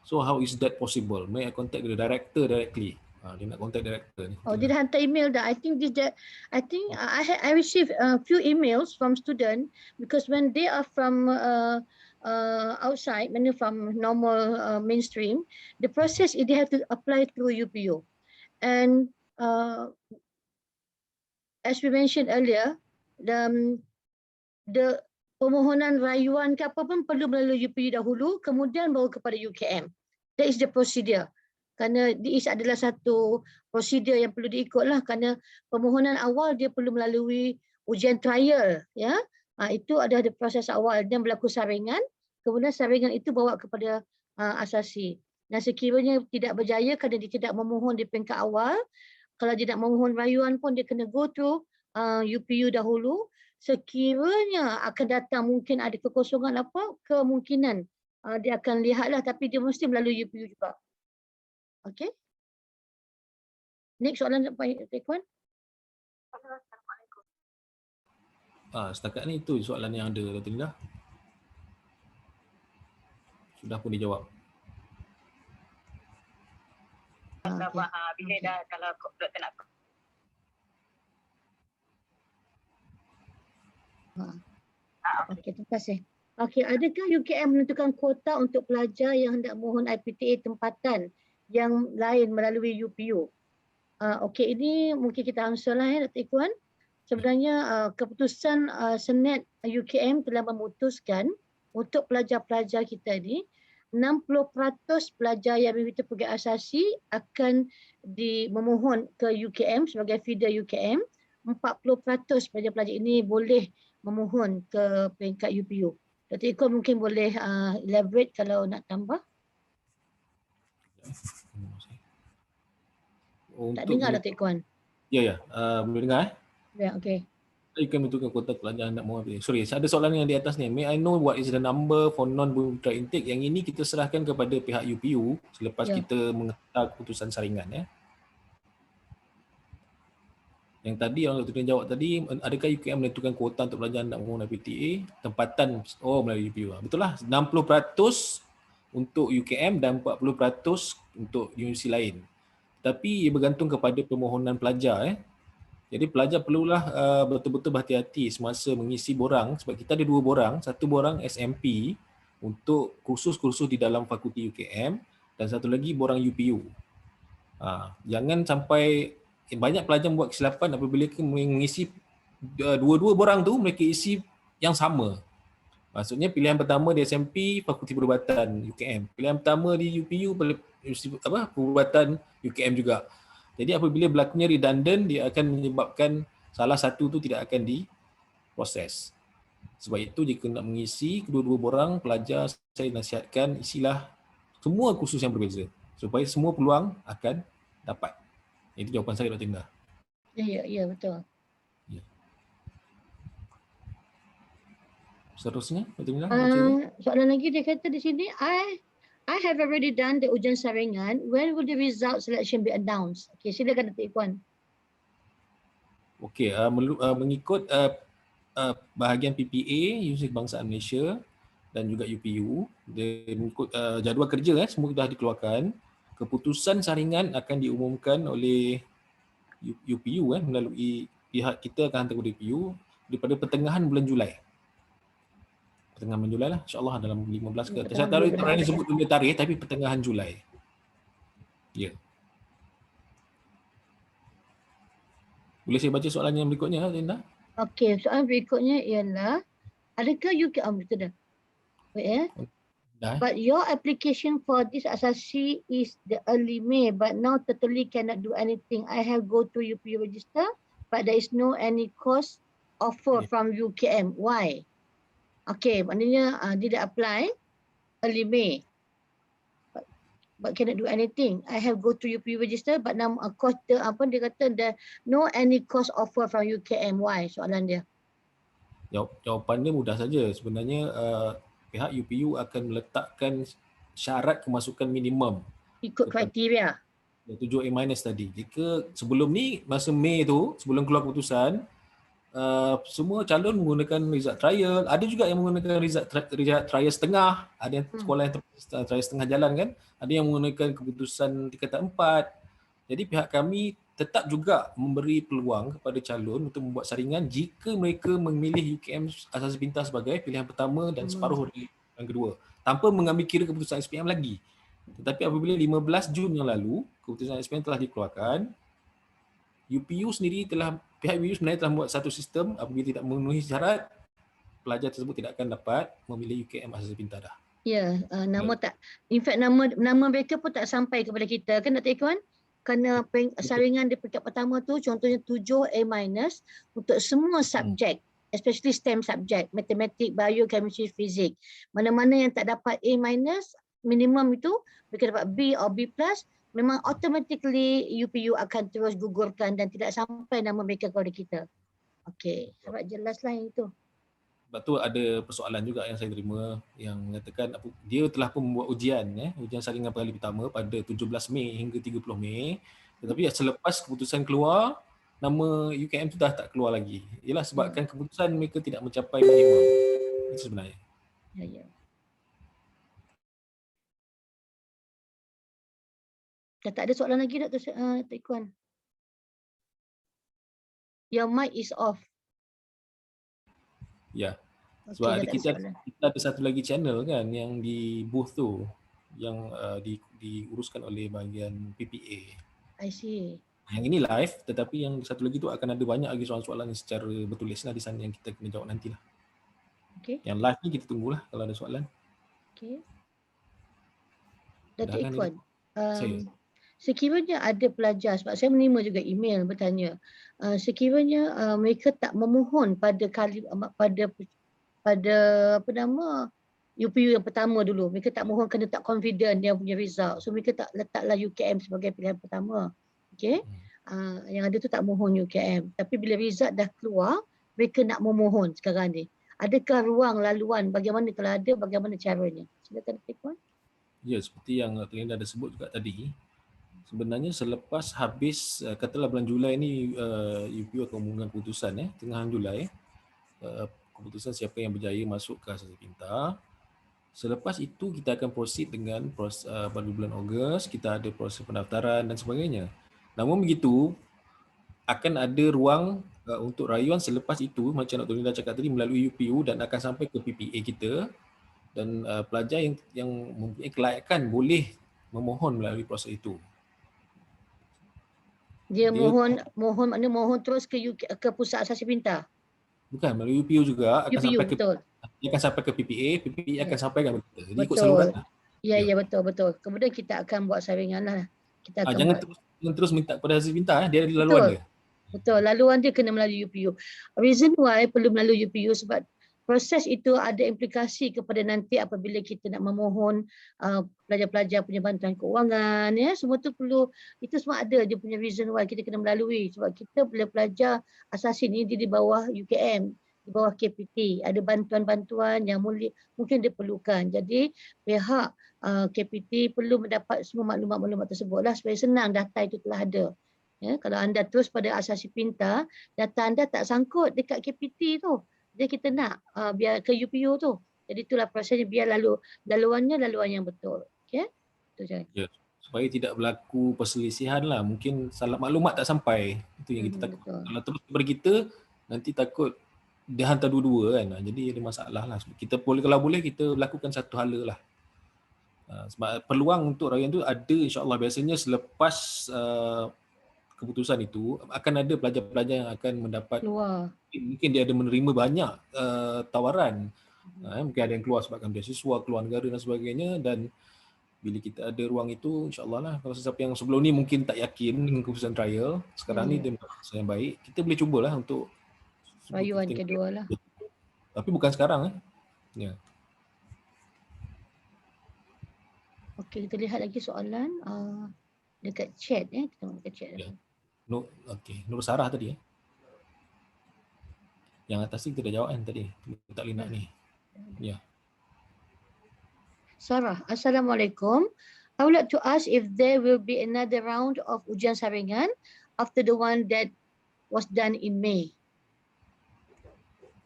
Speaker 2: So how is that possible? May I contact the director directly? Dia nak contact director ni.
Speaker 3: Oh, dia dah hantar email dah. I think I received a few emails from student because when they are from outside, when they're from normal mainstream, the process is they have to apply through UPU. And as we mentioned earlier, the permohonan rayuan ke apa pun perlu melalui UPU dahulu, kemudian baru kepada UKM. That is the procedure. Kerana this adalah satu prosedur yang perlu diikutlah, kerana permohonan awal dia perlu melalui ujian trial, ya. Itu ada proses awal dan berlaku saringan, kemudian saringan itu bawa kepada asasi. Dan sekiranya tidak berjaya kerana dia tidak memohon di peringkat awal, kalau dia nak memohon rayuan pun dia kena go through UPU dahulu. Sekiranya akan datang mungkin ada kekosongan apa, kemungkinan dia akan lihatlah, tapi dia mesti melalui UPU juga. Okay. Next soalan Pak Tekwan.
Speaker 2: Setakat ni itu soalan yang ada, Dr. Linda. Sudah pun dijawab.
Speaker 18: Bila dah kalau doktor nak
Speaker 3: Okey, terima kasih. Okey, adakah UKM menentukan kuota untuk pelajar yang hendak mohon IPTA tempatan yang lain melalui UPU? Okey, ini mungkin kita answer lah ya, Dr. Ikhwan. Sebenarnya keputusan Senat UKM telah memutuskan untuk pelajar-pelajar kita ni 60% pelajar yang mengikuti program asasi akan memohon ke UKM sebagai feeder UKM. 40% pelajar-pelajar ini boleh memohon ke peringkat UPU. Dr. Iko mungkin boleh elaborate kalau nak tambah. Tak dengar Dr. Ikuan.
Speaker 2: Ya, boleh dengar
Speaker 3: Ya, okey.
Speaker 2: You can menentukan kuota pelajar nak mohon. Sorry, ada soalan yang di atas ni. May I know what is the number for non-biometric intake? Yang ini kita serahkan kepada pihak UPU selepas kita mengetahui keputusan saringan ya. Yang tadi yang Dr. jawab tadi, adakah UKM menentukan kuota untuk pelajar nak mohon IPTA tempatan melalui UPU? Betul lah, 60% untuk UKM dan 40% untuk universiti lain. Tapi ia bergantung kepada permohonan pelajar. Jadi pelajar perlulah betul-betul berhati-hati semasa mengisi borang, sebab kita ada 2 borang, satu borang SMP untuk kursus-kursus di dalam fakulti UKM dan satu lagi borang UPU. Jangan sampai banyak pelajar buat kesilapan apabila mengisi dua-dua borang tu mereka isi yang sama. Maksudnya pilihan pertama di SMP Fakulti Perubatan UKM, pilihan pertama di UPU Perubatan UKM juga. Jadi apabila berlakunya redundant, dia akan menyebabkan salah satu tu tidak akan diproses. Sebab itu jika nak mengisi kedua-dua borang, pelajar saya nasihatkan isilah semua kursus yang berbeza supaya semua peluang akan dapat. Itu jawapan saya, Dr. Indah.
Speaker 3: Ya, betul.
Speaker 2: Ya. Seterusnya, Dr. Indah.
Speaker 3: Soalan lagi dia kata di sini, I have already done the ujian saringan. When will the result selection be announced? Okay, silakan Dr. Ikhwan.
Speaker 2: Okey, mengikut bahagian PPA Universiti Kebangsaan Malaysia dan juga UPU, dia mengikut jadual kerja semua dah dikeluarkan. Keputusan saringan akan diumumkan oleh UPU melalui pihak kita akan hantar kepada UPU daripada pertengahan bulan Julai. Pertengahan bulan Julai lah, insyaAllah dalam 15 ke. Saya taruh itu orang sebut dulu tarikh tapi pertengahan Julai. Ya. Boleh saya baca soalan yang berikutnya, Linda?
Speaker 3: Okey, soalan berikutnya ialah adakah UKM betul dah? Wait But your application for this asasi is the early May, but now totally cannot do anything. I have go to UPU register, but there is no any course offer from UKM. Why? Okay, maknanya dia dah apply early May, but cannot do anything. I have go to UPU register, but now course dia kata there no any course offer from UKM. Why? Soalan dia.
Speaker 2: Jawapan dia mudah saja. Sebenarnya pihak UPU akan meletakkan syarat kemasukan minimum.
Speaker 3: Ikut kriteria.
Speaker 2: 7A- tadi. Jika sebelum ni, masa Mei tu, sebelum keluar keputusan, semua calon menggunakan result trial. Ada juga yang menggunakan result trial setengah. Ada yang sekolah yang trial setengah jalan kan. Ada yang menggunakan keputusan tingkatan 4. Jadi pihak kami tetap juga memberi peluang kepada calon untuk membuat saringan jika mereka memilih UKM Asasi Pintar sebagai pilihan pertama dan separuh dari yang kedua, tanpa mengambil kira keputusan SPM lagi. Tetapi apabila 15 Jun yang lalu keputusan SPM telah dikeluarkan, UPU sendiri pihak UPU sebenarnya telah membuat satu sistem apabila tidak memenuhi syarat, pelajar tersebut tidak akan dapat memilih UKM Asasi Pintar dah.
Speaker 3: Ya, nama tak, in fact nama mereka pun tak sampai kepada kita kan Dr. Ikhwan? Kerana saringan di peringkat pertama tu contohnya 7A- untuk semua subjek, especially STEM subjek, matematik, bio, chemistry, fizik. Mana-mana yang tak dapat A-, minimum itu mereka dapat B atau B+, memang automatically UPU akan terus gugurkan dan tidak sampai nama mereka kepada kita. Okey, harap jelaslah yang itu.
Speaker 2: Sebab tu ada persoalan juga yang saya terima yang mengatakan dia telah pun membuat ujian saringan kali pertama pada 17 Mei hingga 30 Mei. Tetapi selepas keputusan keluar, nama UKM tu dah tak keluar lagi. Ialah sebabkan keputusan mereka tidak mencapai minimum. Itu sebenarnya.
Speaker 3: Ya. Dah tak ada soalan lagi Dr. Ikhwan. Your mic is off.
Speaker 2: Ya. Sebab kita ada satu lagi channel kan yang di booth tu yang diuruskan oleh bahagian PPA.
Speaker 3: I see.
Speaker 2: Yang ini live, tetapi yang satu lagi tu akan ada banyak lagi soalan-soalan secara bertulis lah di sana yang kita kena jawab nantilah.
Speaker 3: Okay.
Speaker 2: Yang live ni kita tunggulah kalau ada soalan.
Speaker 3: Okay. Dr. Ikhwan,
Speaker 2: saya.
Speaker 3: sekiranya ada pelajar, sebab saya menerima juga email bertanya, sekiranya mereka tak memohon pada UPU yang pertama dulu, mereka tak mohon kerana tak confident dia punya result, so mereka tak letaklah UKM sebagai pilihan pertama. Okay. Yang ada tu tak mohon UKM, tapi bila result dah keluar mereka nak memohon sekarang ni. Adakah ruang laluan, bagaimana kalau ada, bagaimana caranya? Silakan Dr. Ikhwan.
Speaker 2: Ya, seperti yang Dr. Linda ada sebut juga tadi, sebenarnya selepas habis katalah bulan Julai ni UPU akan mengumumkan keputusan tengahan Julai, keputusan siapa yang berjaya masuk ke Asasi Pintar. Selepas itu kita akan proceed dengan pada bulan Ogos, kita ada proses pendaftaran dan sebagainya. Namun begitu, akan ada ruang untuk rayuan selepas itu macam Dr. Linda cakap tadi melalui UPU dan akan sampai ke PPA kita, dan pelajar yang mempunyai kelayakan boleh memohon melalui proses itu.
Speaker 3: Dia mohon maknanya mohon terus ke Pusat Asasi Pintar.
Speaker 2: Bukan, melalui UPU juga akan
Speaker 3: UPU,
Speaker 2: sampai
Speaker 3: betul.
Speaker 2: dia akan sampai ke PPA, PPA akan sampai ke kita. Jadi ikut
Speaker 3: Betul.
Speaker 2: saluran.
Speaker 3: Ya, betul. Kemudian kita akan buat saringan lah. Kita akan
Speaker 2: Jangan terus minta kepada Asasi Pintar, dia ada laluan dia.
Speaker 3: Betul, laluan dia kena melalui UPU. Reason why perlu melalui UPU sebab proses itu ada implikasi kepada nanti apabila kita nak memohon pelajar-pelajar punya bantuan keuangan, semua tu perlu, itu semua ada dia punya reason why kita kena melalui, sebab kita bila pelajar asasi ni dia di bawah UKM, di bawah KPT, ada bantuan-bantuan yang mungkin dia perlukan. Jadi pihak KPT perlu mendapat semua maklumat-maklumat tersebut lah supaya senang data itu telah ada. Kalau anda terus pada Asasi Pintar, data anda tak sangkut dekat KPT tu. Jadi kita nak biar ke UPU tu. Jadi itulah prosesnya, biar laluan yang betul. Okey? Itu je.
Speaker 2: Ya, supaya tidak berlaku perselisihan lah. Mungkin salah maklumat tak sampai. Itu yang kita takut. Kalau terus kepada kita, nanti takut dia hantar dua-dua kan. Jadi ada masalah lah. Kita boleh, kalau boleh kita lakukan satu hala lah. Sebab peluang untuk rayuan tu ada, insyaAllah. Biasanya selepas keputusan itu akan ada pelajar-pelajar yang akan mendapat
Speaker 3: keluar.
Speaker 2: Mungkin dia ada menerima banyak tawaran. Mungkin ada yang keluar sebabkan beasiswa, keluar negara dan sebagainya, dan bila kita ada ruang itu, insyaAllah lah, kalau sesiapa yang sebelum ni mungkin tak yakin dengan keputusan trial, sekarang ni dia mendapat yang baik, kita boleh cubalah untuk
Speaker 3: rayuan kedua lah.
Speaker 2: Tapi bukan sekarang. Ya.
Speaker 3: Okey, kita lihat lagi soalan dekat chat. Kita dekat chat.
Speaker 2: Ya. Nur Sarah tadi. Yang atas ni kita dah jawab kan tadi. Tak boleh nak ni. Ya.
Speaker 3: Sarah, Assalamualaikum. I would like to ask if there will be another round of ujian saringan after the one that was done in May.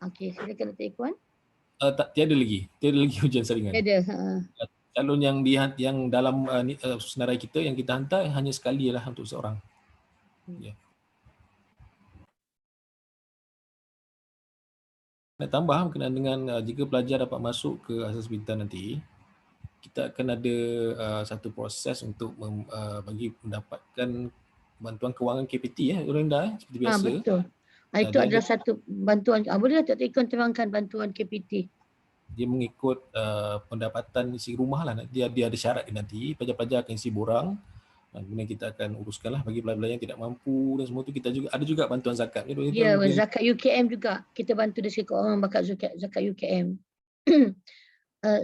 Speaker 3: Okey, silakan Dr. Ikhwan.
Speaker 2: Tiada lagi ujian saringan.
Speaker 3: Ada.
Speaker 2: Calon yang dalam senarai kita yang kita hantar hanya sekali lah untuk seorang. Ya. Nak tambah berkenaan dengan jika pelajar dapat masuk ke asas pintar nanti, kita akan ada satu proses untuk bagi mendapatkan bantuan kewangan KPT Rorinda seperti biasa.
Speaker 3: Betul. Itu adalah satu bantuan. Boleh Dr. Ikhwan terangkan bantuan KPT?
Speaker 2: Dia mengikut pendapatan isi rumah lah. Dia ada syarat nanti. Pelajar-pelajar akan isi borang. Kemudian kita akan uruskanlah bagi pelajar-pelajar yang tidak mampu dan semua tu kita juga ada juga bantuan zakat.
Speaker 3: Ya, zakat UKM juga. Kita bantu dari segi orang bakat zakat UKM.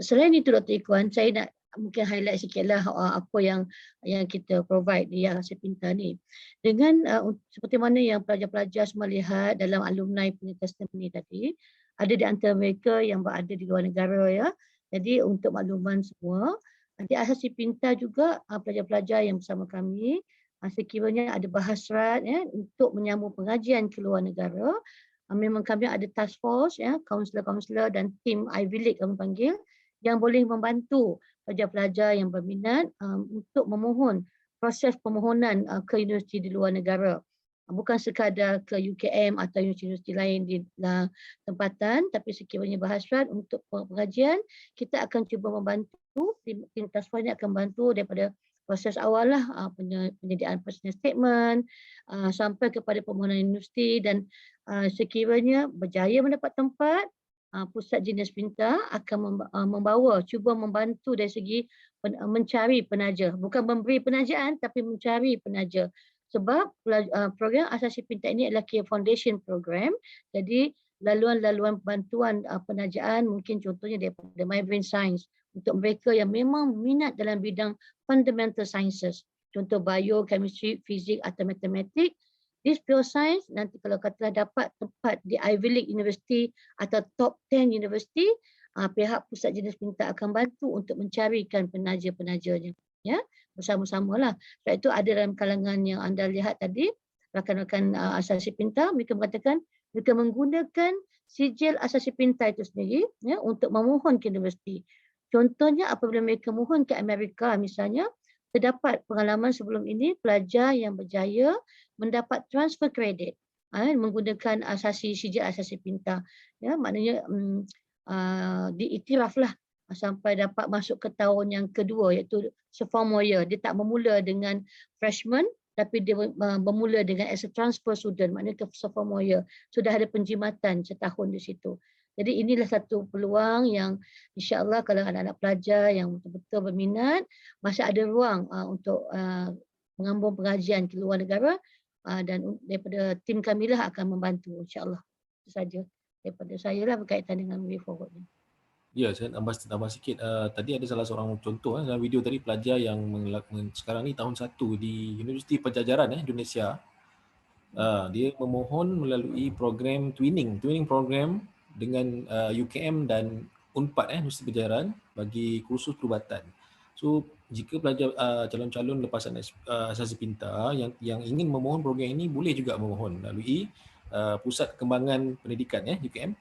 Speaker 3: Selain itu Dr. Ikhwan, saya nak mungkin highlight sikitlah apa yang kita provide di Asas Pintar ni. Dengan seperti mana yang pelajar-pelajar semua lihat dalam alumni punya testimoni tadi, ada di antara mereka yang berada di luar negara ya. Jadi untuk makluman semua, di Asas Pintar juga pelajar-pelajar yang bersama kami sekiranya ada berhasrat ya untuk menyambung pengajian ke luar negara, memang kami ada task force ya, kaunselor-kaunselor dan tim Ivy League kami panggil yang boleh membantu pelajar-pelajar yang berminat untuk memohon proses permohonan ke universiti di luar negara. Bukan sekadar ke UKM atau universiti lain di tempatan, tapi sekiranya berhasrat untuk pengajian, kita akan cuba membantu, tim task force ini akan membantu daripada proses awal lah, penyediaan personal statement sampai kepada permohonan universiti dan sekiranya berjaya mendapat tempat, Pusat Jenis Pintar akan cuba membantu dari segi mencari penaja. Bukan memberi penajaan tapi mencari penaja. Sebab program Asas Pintar ini adalah Care Foundation Program. Jadi laluan-laluan bantuan penajaan mungkin contohnya daripada My Brain Science untuk mereka yang memang minat dalam bidang fundamental sciences. Contoh bio, chemistry, fizik atau matematik. This pure science nanti kalau katalah dapat tempat di Ivy League University atau top 10 university, pihak Pusat Jenis Pintar akan bantu untuk mencarikan penaja-penajanya. Ya, bersama-sama lah. Sebab itu ada dalam kalangan yang anda lihat tadi, rakan-rakan Asas Pintar, mereka mengatakan mereka menggunakan sijil Asas Pintar itu sendiri ya, untuk memohon ke universiti. Contohnya apabila mereka mohon ke Amerika misalnya, terdapat pengalaman sebelum ini pelajar yang berjaya mendapat transfer kredit menggunakan sijil Asas Pintar. Ya, maknanya diiktiraflah sampai dapat masuk ke tahun yang kedua iaitu sophomore year. Dia tak bermula dengan freshman tapi dia bermula dengan as a transfer student, maknanya ke sophomore year. Sudah ada penjimatan setahun di situ. Jadi inilah satu peluang yang insya-Allah kalau anak-anak pelajar yang betul-betul berminat, masih ada ruang untuk mengambung pengajian ke luar negara dan daripada tim kami lah akan membantu insya-Allah. Itu saja daripada saya lah berkaitan dengan way forward ni.
Speaker 2: Ya, saya tambah sikit. Tadi ada salah seorang contoh dalam video tadi pelajar yang sekarang ni tahun 1 di Universiti Pajajaran Indonesia. Dia memohon melalui program twinning program dengan UKM dan UNPAD Universiti Pajajaran bagi kursus perubatan. So jika pelajar calon-calon lepasan Asas Pintar yang ingin memohon program ini boleh juga memohon melalui Pusat Kembangan Pendidikan UKM.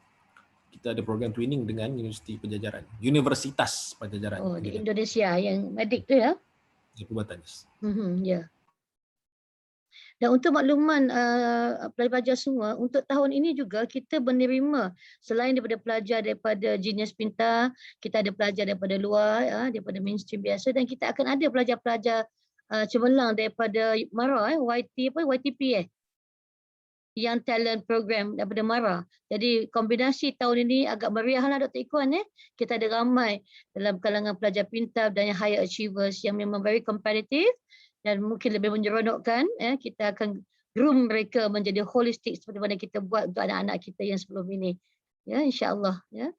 Speaker 2: Kita ada program twinning dengan Universiti Pajajaran, Universitas Pajajaran.
Speaker 3: Oh, di Indonesia yang medik tu ya?
Speaker 2: Perubatan.
Speaker 3: Ya. Dan untuk makluman pelajar semua, untuk tahun ini juga kita menerima selain daripada pelajar daripada Jenis Pintar, kita ada pelajar daripada luar, daripada mainstream biasa dan kita akan ada pelajar-pelajar cemerlang daripada MARA, YTP yang talent program daripada MARA. Jadi kombinasi tahun ini agak meriah lah Dr. Ikhwan. Kita ada ramai dalam kalangan pelajar pintar dan yang higher achievers yang memang very competitive dan mungkin lebih menyeronokkan. Kita akan groom mereka menjadi holistik seperti mana kita buat untuk anak-anak kita yang sebelum ini. Ya, insya-Allah. Ya,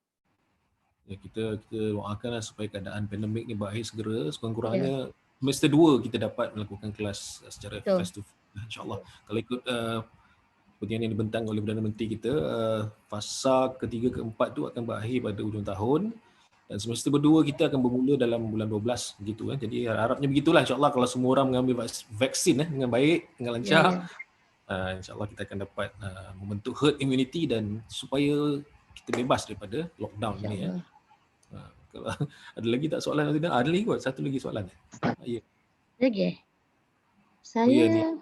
Speaker 2: kita doakanlah supaya keadaan pandemik ni berakhir segera. Sekurang-kurangnya semester 2 kita dapat melakukan kelas secara face to face insya-Allah. Kalau ikut perjanjian yang dibentang oleh Perdana Menteri kita, fasa ketiga keempat tu akan berakhir pada hujung tahun Dan semester berdua kita akan bermula dalam bulan 12 begitu kan. Jadi harapnya begitulah insya-Allah kalau semua orang mengambil vaksin dengan baik, dengan lancar. InsyaAllah kita akan dapat membentuk herd immunity dan supaya kita bebas daripada lockdown ni ya. Kalau ada lagi tak soalan atau tidak? Ada lagi kot, satu lagi soalan. Ya.
Speaker 3: Lagi?
Speaker 2: Ya, ni.
Speaker 3: Saya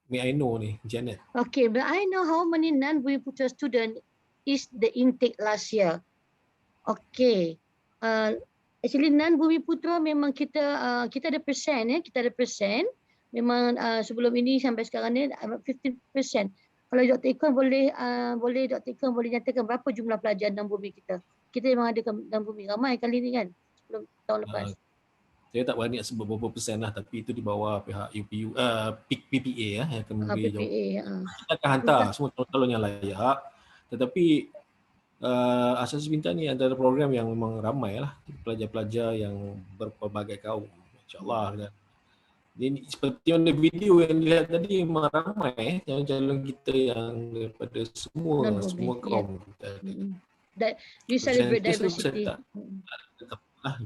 Speaker 2: May I know ni, Janet.
Speaker 3: okay, but I know how many non-Bumiputra student is the intake last year. Okay. Actually non-Bumiputra memang kita kita ada persen ya, kita ada persen. Memang sebelum ini sampai sekarang ni 15%. Kalau Dr. Ikon boleh Dr. Ikon boleh nyatakan berapa jumlah pelajar non-bumi kita. Kita memang ada non-bumi ramai kali ni kan sebelum tahun lepas.
Speaker 2: Saya tak berani nak sebut berapa persen lah, tapi itu di bawah pihak UPU, PPA ya, yang akan memberi jawapan. Kita akan hantar semua calon yang layak, tetapi Asasi Pintar ni antara program yang memang ramai lah pelajar-pelajar yang berpelbagai kaum, insyaAllah. Dan ini seperti mana video yang dilihat tadi memang ramai calon-calon kita yang daripada semua kaum kita.
Speaker 3: That we celebrate diversity.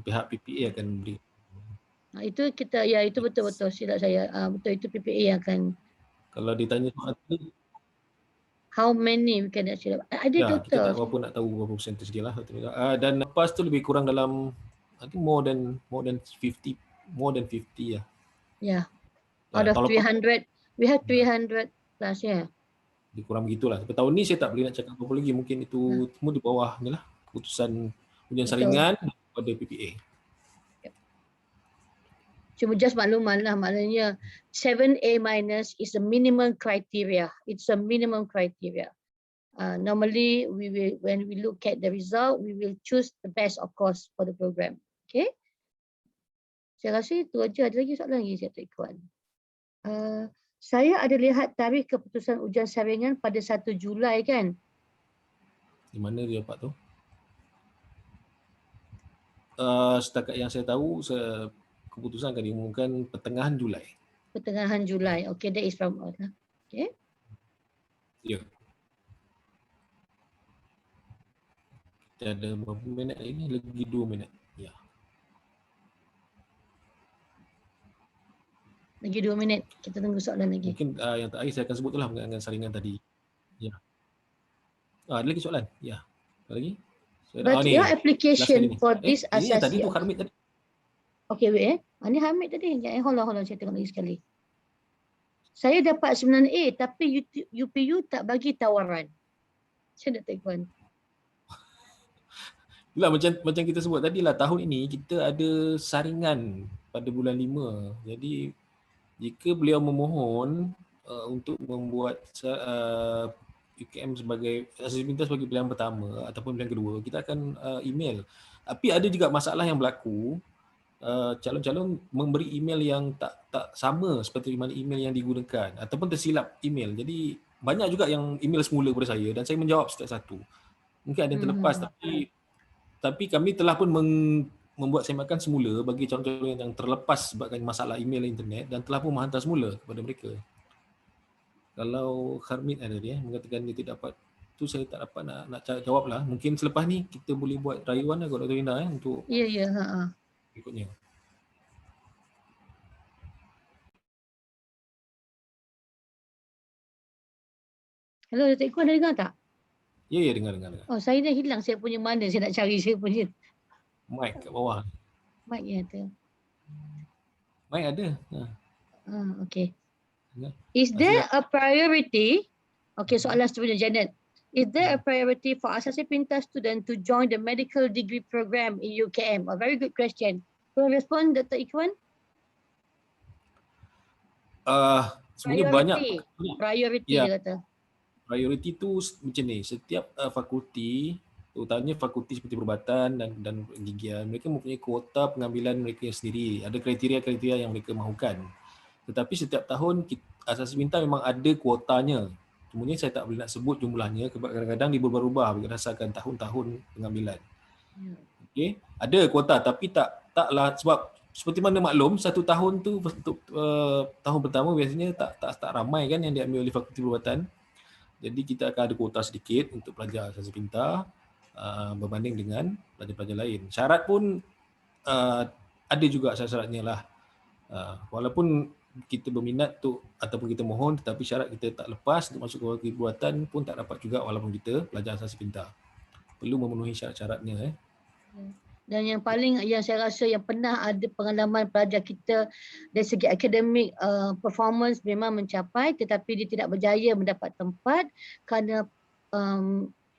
Speaker 2: Pihak PPA akan beri.
Speaker 3: Itu kita ya, itu betul-betul silap saya. Betul, itu PPA yang akan.
Speaker 2: Kalau ditanya soal tu,
Speaker 3: how many we can actually ada
Speaker 2: ya,
Speaker 3: total.
Speaker 2: Kita tak berapa nak tahu berapa persentage dia lah. Dan lepas tu lebih kurang dalam I think more than 50 ya.
Speaker 3: Yeah. Out of 300, we have 300 plus ya.
Speaker 2: Lebih kurang begitulah. Tapi tahun ni saya tak boleh nak cakap apa lagi. Mungkin itu semua di bawah ni lah. Keputusan ujian saringan daripada PPA.
Speaker 3: Cuma just makluman lah, maknanya 7A minus is the minimum criteria. It's a minimum criteria. Normally, when we look at the result, we will choose the best, of course, for the program. Okay? Saya rasa itu aja. Ada lagi soalan lagi, Cik Ikuan? Saya ada lihat tarikh keputusan ujian saringan pada 1 Julai kan?
Speaker 2: Di mana dia dapat tu? Setakat yang saya tahu, keputusan akan diumumkan pertengahan Julai.
Speaker 3: Pertengahan Julai. Okay, that is from us. Okay.
Speaker 2: Ya. Kita ada berapa minit lagi? Lagi 2 minit. Ya.
Speaker 3: Lagi 2 minit. Kita tunggu soalan lagi.
Speaker 2: Mungkin yang terakhir saya akan sebut tu lah dengan saringan tadi. Ya. Ada lagi soalan? Ya. Ada lagi?
Speaker 3: But your application for this
Speaker 2: Ini
Speaker 3: asasi.
Speaker 2: tadi tu Harmid tadi.
Speaker 3: Okay, wait Ini Hamid tadi. Hold on, saya tengok lagi sekali. Saya dapat 9A tapi UPU tak bagi tawaran. Saya nak tekan.
Speaker 2: Itulah macam kita sebut tadi lah, tahun ini kita ada saringan pada bulan 5. Jadi jika beliau memohon untuk membuat UKM sebagai Asasi Pintar sebagai pilihan pertama ataupun pilihan kedua, kita akan email. Tapi ada juga masalah yang berlaku. Calon-calon memberi email yang tak sama seperti mana email yang digunakan ataupun tersilap email. Jadi banyak juga yang email semula kepada saya dan saya menjawab setiap satu. Mungkin ada yang terlepas tapi kami telah pun membuat semakan semula bagi calon-calon yang terlepas sebabkan masalah email internet dan telah pun menghantar semula kepada mereka. Kalau Harmid ada dia mengatakan dia tidak dapat, tu saya tak dapat nak jawab lah. Mungkin selepas ni kita boleh buat rayuan lah kalau Dr. Indah untuk berikutnya.
Speaker 3: Hello, Dr. Ikuan ada dengar tak?
Speaker 2: Ya, dengar.
Speaker 3: Oh, saya dah hilang saya punya mana, saya nak cari saya punya.
Speaker 2: Mic kat bawah.
Speaker 3: Mic ya tu.
Speaker 2: Mic ada.
Speaker 3: Okay. Is there a priority? Okay, soalan seterusnya Janet. Is there a priority for Asasi Pintar student to join the medical degree program in UKM? A very good question. Will respond, Dr. Ikwan?
Speaker 2: Sebenarnya banyak.
Speaker 3: Priority dia kata.
Speaker 2: Priority tu macam ni, setiap fakulti, terutamanya fakulti seperti perubatan dan gigian, mereka mempunyai kuota pengambilan mereka sendiri. Ada kriteria-kriteria yang mereka mahukan. Tetapi setiap tahun Asasi Pintar memang ada kuotanya. Kemudian saya tak boleh nak sebut jumlahnya sebab kadang-kadang dia berubah berdasarkan tahun-tahun pengambilan. Okey, ada kuota tapi taklah sebab seperti mana maklum satu tahun tu untuk tahun pertama biasanya tak ramai kan yang diambil oleh fakulti perubatan. Jadi kita akan ada kuota sedikit untuk pelajar Asasi Pintar. berbanding dengan pelajar-pelajar lain. Syarat pun ada juga syarat-syaratnya lah. Walaupun kita berminat tu ataupun kita mohon, tetapi syarat kita tak lepas untuk masuk ke perbuatan pun tak dapat juga walaupun kita pelajar asasi pintar. Perlu memenuhi syarat-syaratnya.
Speaker 3: Dan yang paling yang saya rasa yang pernah ada pengalaman pelajar kita dari segi akademik performance memang mencapai, tetapi dia tidak berjaya mendapat tempat kerana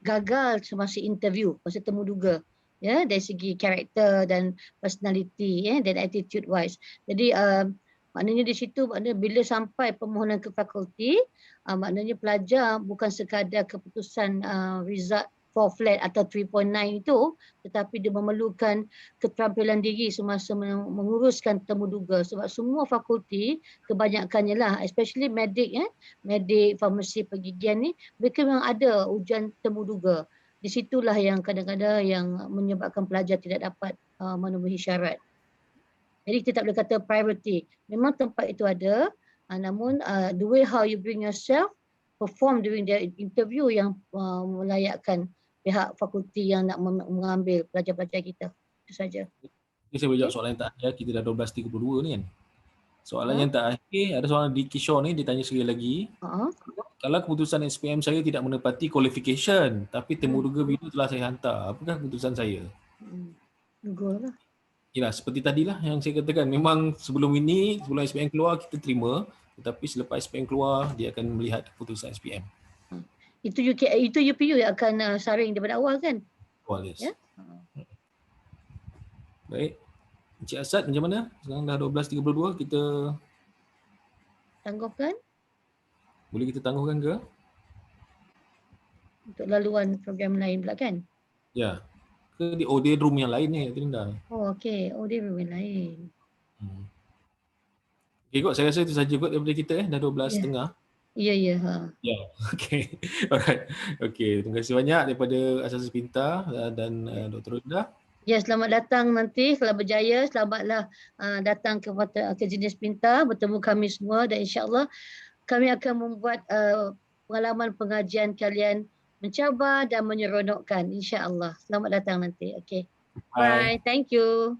Speaker 3: gagal semasa interview, masa temu duga, ya, dari segi karakter dan personality, ya, dan attitude wise. Jadi maknanya di situ, maknanya bila sampai permohonan ke fakulti, maknanya pelajar bukan sekadar keputusan result 4 flat atau 3.9 itu, tetapi dia memerlukan keterampilan diri semasa menguruskan temu duga, sebab semua fakulti kebanyakannya lah, especially medik, medik, farmasi, pergigian ni, mereka memang ada ujian temu duga. Di situlah yang kadang-kadang yang menyebabkan pelajar tidak dapat memenuhi syarat. Jadi kita tak boleh kata priority. Memang tempat itu ada, namun the way how you bring yourself, perform during the interview yang melayakkan pihak fakulti yang nak mengambil pelajar-pelajar kita. Itu saja.
Speaker 2: Ini saya boleh jawab soalan yang tak akhir. Kita dah 12.32 ni kan. Soalan yang tak akhir, ada soalan di Kishore ni, dia tanya sekali lagi. Kalau keputusan SPM saya tidak menepati qualification, tapi temu duga video telah saya hantar, apakah keputusan saya?
Speaker 3: Lah.
Speaker 2: Yalah, seperti tadilah yang saya katakan, memang sebelum ini, sebelum SPM keluar kita terima, tetapi selepas SPM keluar, dia akan melihat keputusan SPM.
Speaker 3: Itu UPU yang akan saring daripada awal kan?
Speaker 2: Awal, yes. Ya? Baik. Encik Asad macam mana? Sekarang dah 12.32, kita
Speaker 3: tangguhkan?
Speaker 2: Boleh kita tangguhkan ke?
Speaker 3: Untuk laluan program lain pula kan?
Speaker 2: Ya. Ke di OD room yang lain ni, Linda?
Speaker 3: Oh, okey. OD room yang lain.
Speaker 2: Okay kot, saya rasa itu saja kot daripada kita dah 12.30.
Speaker 3: Ya.
Speaker 2: Ya, okey. Alright. Okey, terima kasih banyak daripada Asasi Pintar dan Dr. Linda.
Speaker 3: Ya, selamat datang nanti. Kalau berjaya, selamatlah datang ke jenis pintar, bertemu kami semua, dan insya-Allah kami akan membuat pengalaman pengajian kalian mencabar dan menyeronokkan, insya-Allah. Selamat datang nanti. Okey. Bye. Thank you.